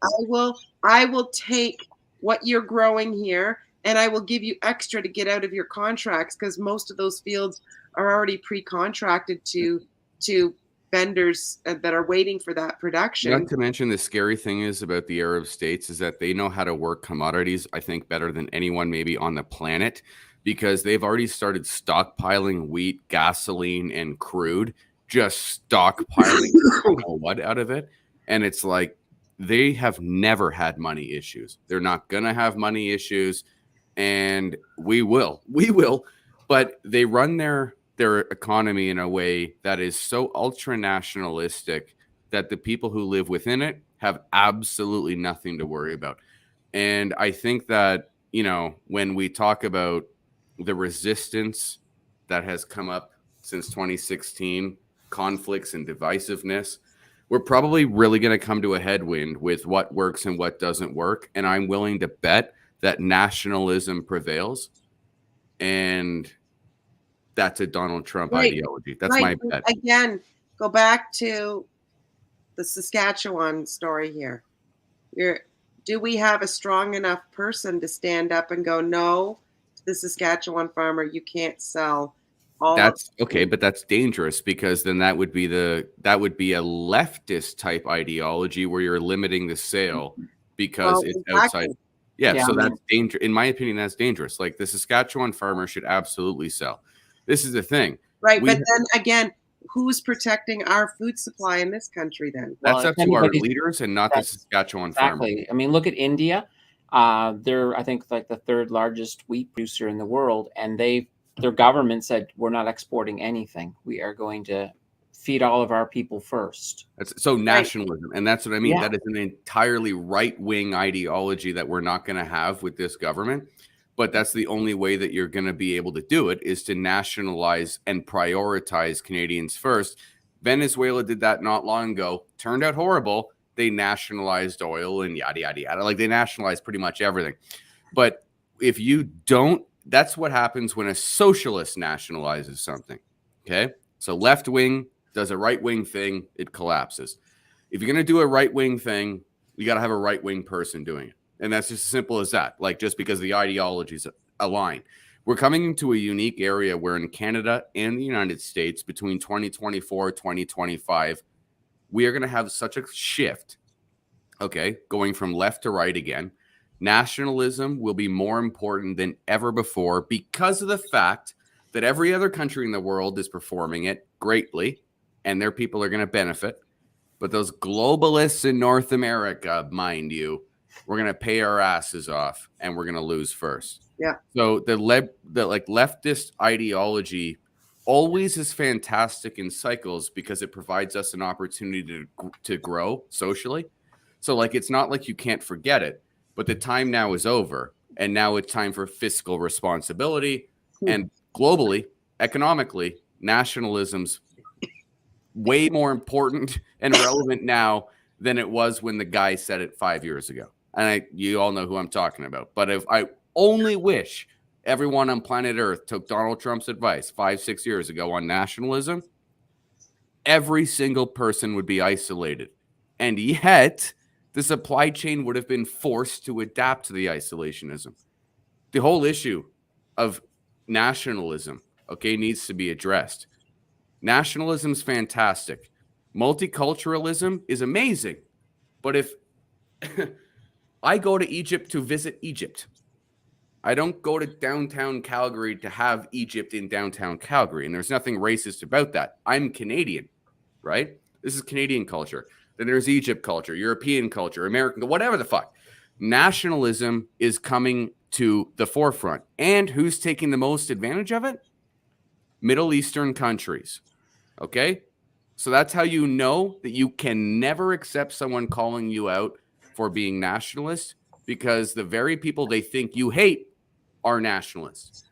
I will take what you're growing here, and I will give you extra to get out of your contracts, because most of those fields are already pre-contracted to vendors that are waiting for that production. Not to mention, the scary thing is about the Arab states is that they know how to work commodities, I think, better than anyone maybe on the planet, because they've already started stockpiling wheat, gasoline, and crude, just stockpiling what out of it. And it's like, they have never had money issues. They're not going to have money issues, and we will. But they run their their economy in a way that is so ultra nationalistic that the people who live within it have absolutely nothing to worry about. And I think that, you know, when we talk about the resistance that has come up since 2016, conflicts and divisiveness, we're probably really going to come to a headwind with what works and what doesn't work. And I'm willing to bet that nationalism prevails. And that's a Donald Trump ideology. That's my bet. Again, go back to the Saskatchewan story here. Do we have a strong enough person to stand up and go, no, to the Saskatchewan farmer, you can't sell all That's okay, but that's dangerous, because then that would be a leftist type ideology where you're limiting the sale because it's outside. Yeah, so that's dangerous. In my opinion, that's dangerous. Like, the Saskatchewan farmer should absolutely sell. This is the thing. Right, but then again, who's protecting our food supply in this country then? That's up to our leaders and not the Saskatchewan farmer. Exactly. I mean, look at India. They're, I think, like the third largest wheat producer in the world, and their government said, we're not exporting anything. We are going to feed all of our people first. So nationalism, and that's what I mean. Yeah. That is an entirely right-wing ideology that we're not going to have with this government. But that's the only way that you're going to be able to do it, is to nationalize and prioritize Canadians first. Venezuela did that not long ago. Turned out horrible. They nationalized oil and yada, yada, yada. Like, they nationalized pretty much everything. But if you don't, that's what happens when a socialist nationalizes something. Okay? So left wing does a right wing thing, it collapses. If you're going to do a right wing thing, you got to have a right wing person doing it. And that's just as simple as that. Like, just because the ideologies align. We're coming into a unique area where in Canada and the United States between 2024, 2025, we are going to have such a shift, okay, going from left to right again. Nationalism will be more important than ever before because of the fact that every other country in the world is performing it greatly, and their people are going to benefit. But those globalists in North America, mind you, we're going to pay our asses off and we're going to lose first. Yeah. So the leftist ideology always is fantastic in cycles because it provides us an opportunity to grow socially. So, like, it's not like you can't forget it, but the time now is over. And now it's time for fiscal responsibility. And globally, economically, nationalism's way more important and relevant now than it was when the guy said it 5 years ago. And you all know who I'm talking about. But if I only wish everyone on planet Earth took Donald Trump's advice 5-6 years ago on nationalism, every single person would be isolated. And yet, the supply chain would have been forced to adapt to the isolationism. The whole issue of nationalism, okay, needs to be addressed. Nationalism is fantastic. Multiculturalism is amazing. But if I go to Egypt to visit Egypt, I don't go to downtown Calgary to have Egypt in downtown Calgary. And there's nothing racist about that. I'm Canadian, right? This is Canadian culture. Then there's Egypt culture, European culture, American, whatever the fuck. Nationalism is coming to the forefront. And who's taking the most advantage of it? Middle Eastern countries. Okay? So that's how you know that you can never accept someone calling you out for being nationalist, because the very people they think you hate are nationalists.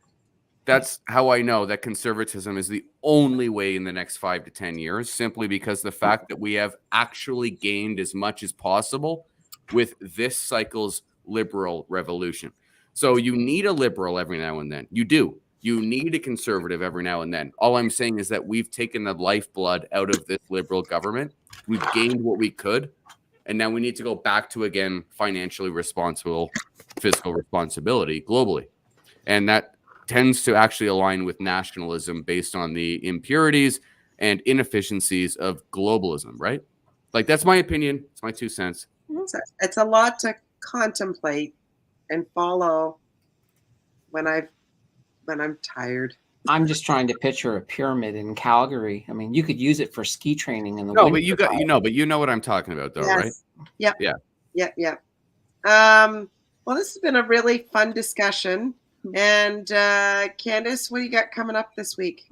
That's how I know that conservatism is the only way in the next 5 to 10 years, simply because the fact that we have actually gained as much as possible with this cycle's liberal revolution. So you need a liberal every now and then. You do. You need a conservative every now and then. All I'm saying is that we've taken the lifeblood out of this liberal government. We've gained what we could. And now we need to go back to, again, financially responsible fiscal responsibility globally. And that tends to actually align with nationalism based on the impurities and inefficiencies of globalism, right? Like, that's my opinion. It's my 2 cents. It's a lot to contemplate and follow when I'm tired. I'm just trying to picture a pyramid in Calgary. I mean, you could use it for ski training in the winter. No, but you know what I'm talking about, though, right? Yep. Yeah. Yeah. Well, this has been a really fun discussion. And Candace, what do you got coming up this week?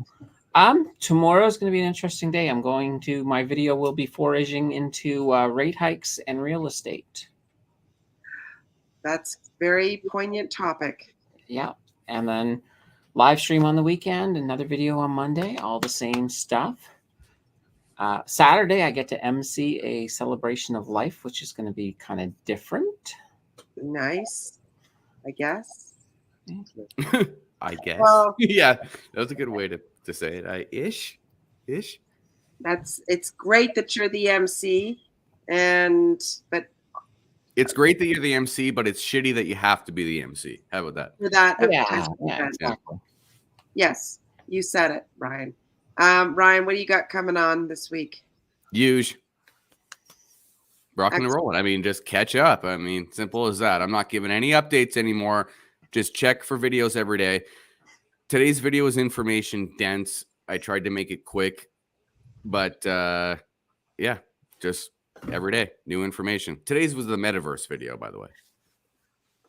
Tomorrow's going to be an interesting day. My video will be foraging into rate hikes and real estate. That's very poignant topic. Yeah. And then live stream on the weekend, another video on Monday, all the same stuff. Saturday, I get to MC a celebration of life, which is going to be kind of different. Nice, I guess. I guess. Well, yeah, that was a good way to say it. Ish. It's great that you're the MC, but it's great that you're the MC, but it's shitty that you have to be the MC. How about that? for that, Exactly. Yes, you said it, Ryan. Ryan, what do you got coming on this week? Huge. Rocking and rolling. I mean, just catch up. I mean, simple as that. I'm not giving any updates anymore. Just check for videos every day. Today's video is information dense. I tried to make it quick, but yeah, just every day, new information. Today's was the metaverse video, by the way.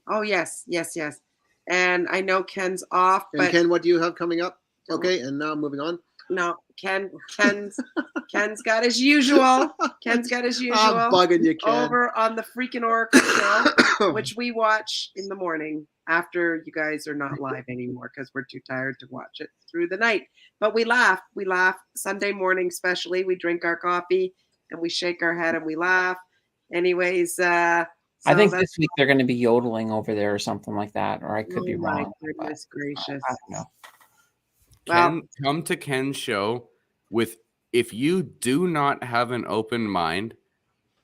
Oh, yes. And I know Ken's off, And but Ken, what do you have coming up? Okay, and now moving on. no, Ken's got his usual. Ken's got his usual. I'm bugging you, Ken. Over on the freaking Oracle show, which we watch in the morning after you guys are not live anymore because we're too tired to watch it through the night. But we laugh. Sunday morning, especially. We drink our coffee and we shake our head and we laugh. Anyways, I think this week they're going to be yodeling over there or something like that, or I could be wrong. My goodness gracious! I don't know. Well, Come to Ken's show if you do not have an open mind,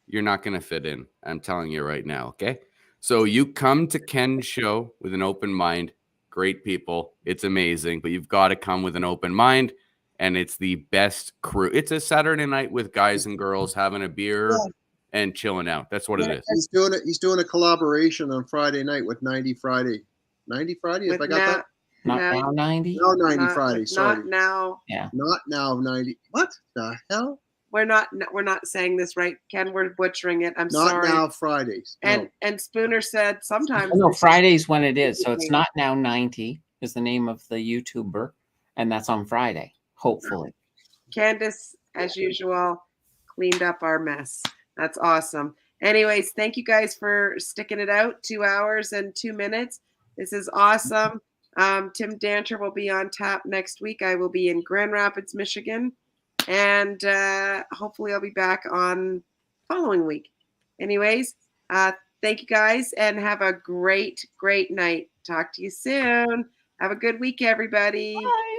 you're not going to fit in. I'm telling you right now, okay? So you come to Ken's show with an open mind, great people, it's amazing, but you've got to come with an open mind, and it's the best crew. It's a Saturday night with guys and girls having a beer and chilling out. That's what it is. He's doing a collaboration on Friday night with 90 Friday. 90 Friday, if I got that? Not now 90? No, 90 Friday, sorry. Not now. Yeah. Not now 90. What the hell? We're not saying this right, Ken. We're butchering it. I'm Not sorry. Not now Fridays. No. And Spooner said sometimes. No, Friday's when it is. So it's Not Now 90 is the name of the YouTuber, and that's on Friday, hopefully. Candace, as usual, cleaned up our mess. That's awesome. Anyways, thank you guys for sticking it out. 2 hours and 2 minutes. This is awesome. Tim Danter will be on tap next week. I will be in Grand Rapids, Michigan. And hopefully I'll be back on following week. Anyways, thank you guys and have a great night. Talk to you soon. Have a good week, everybody. Bye.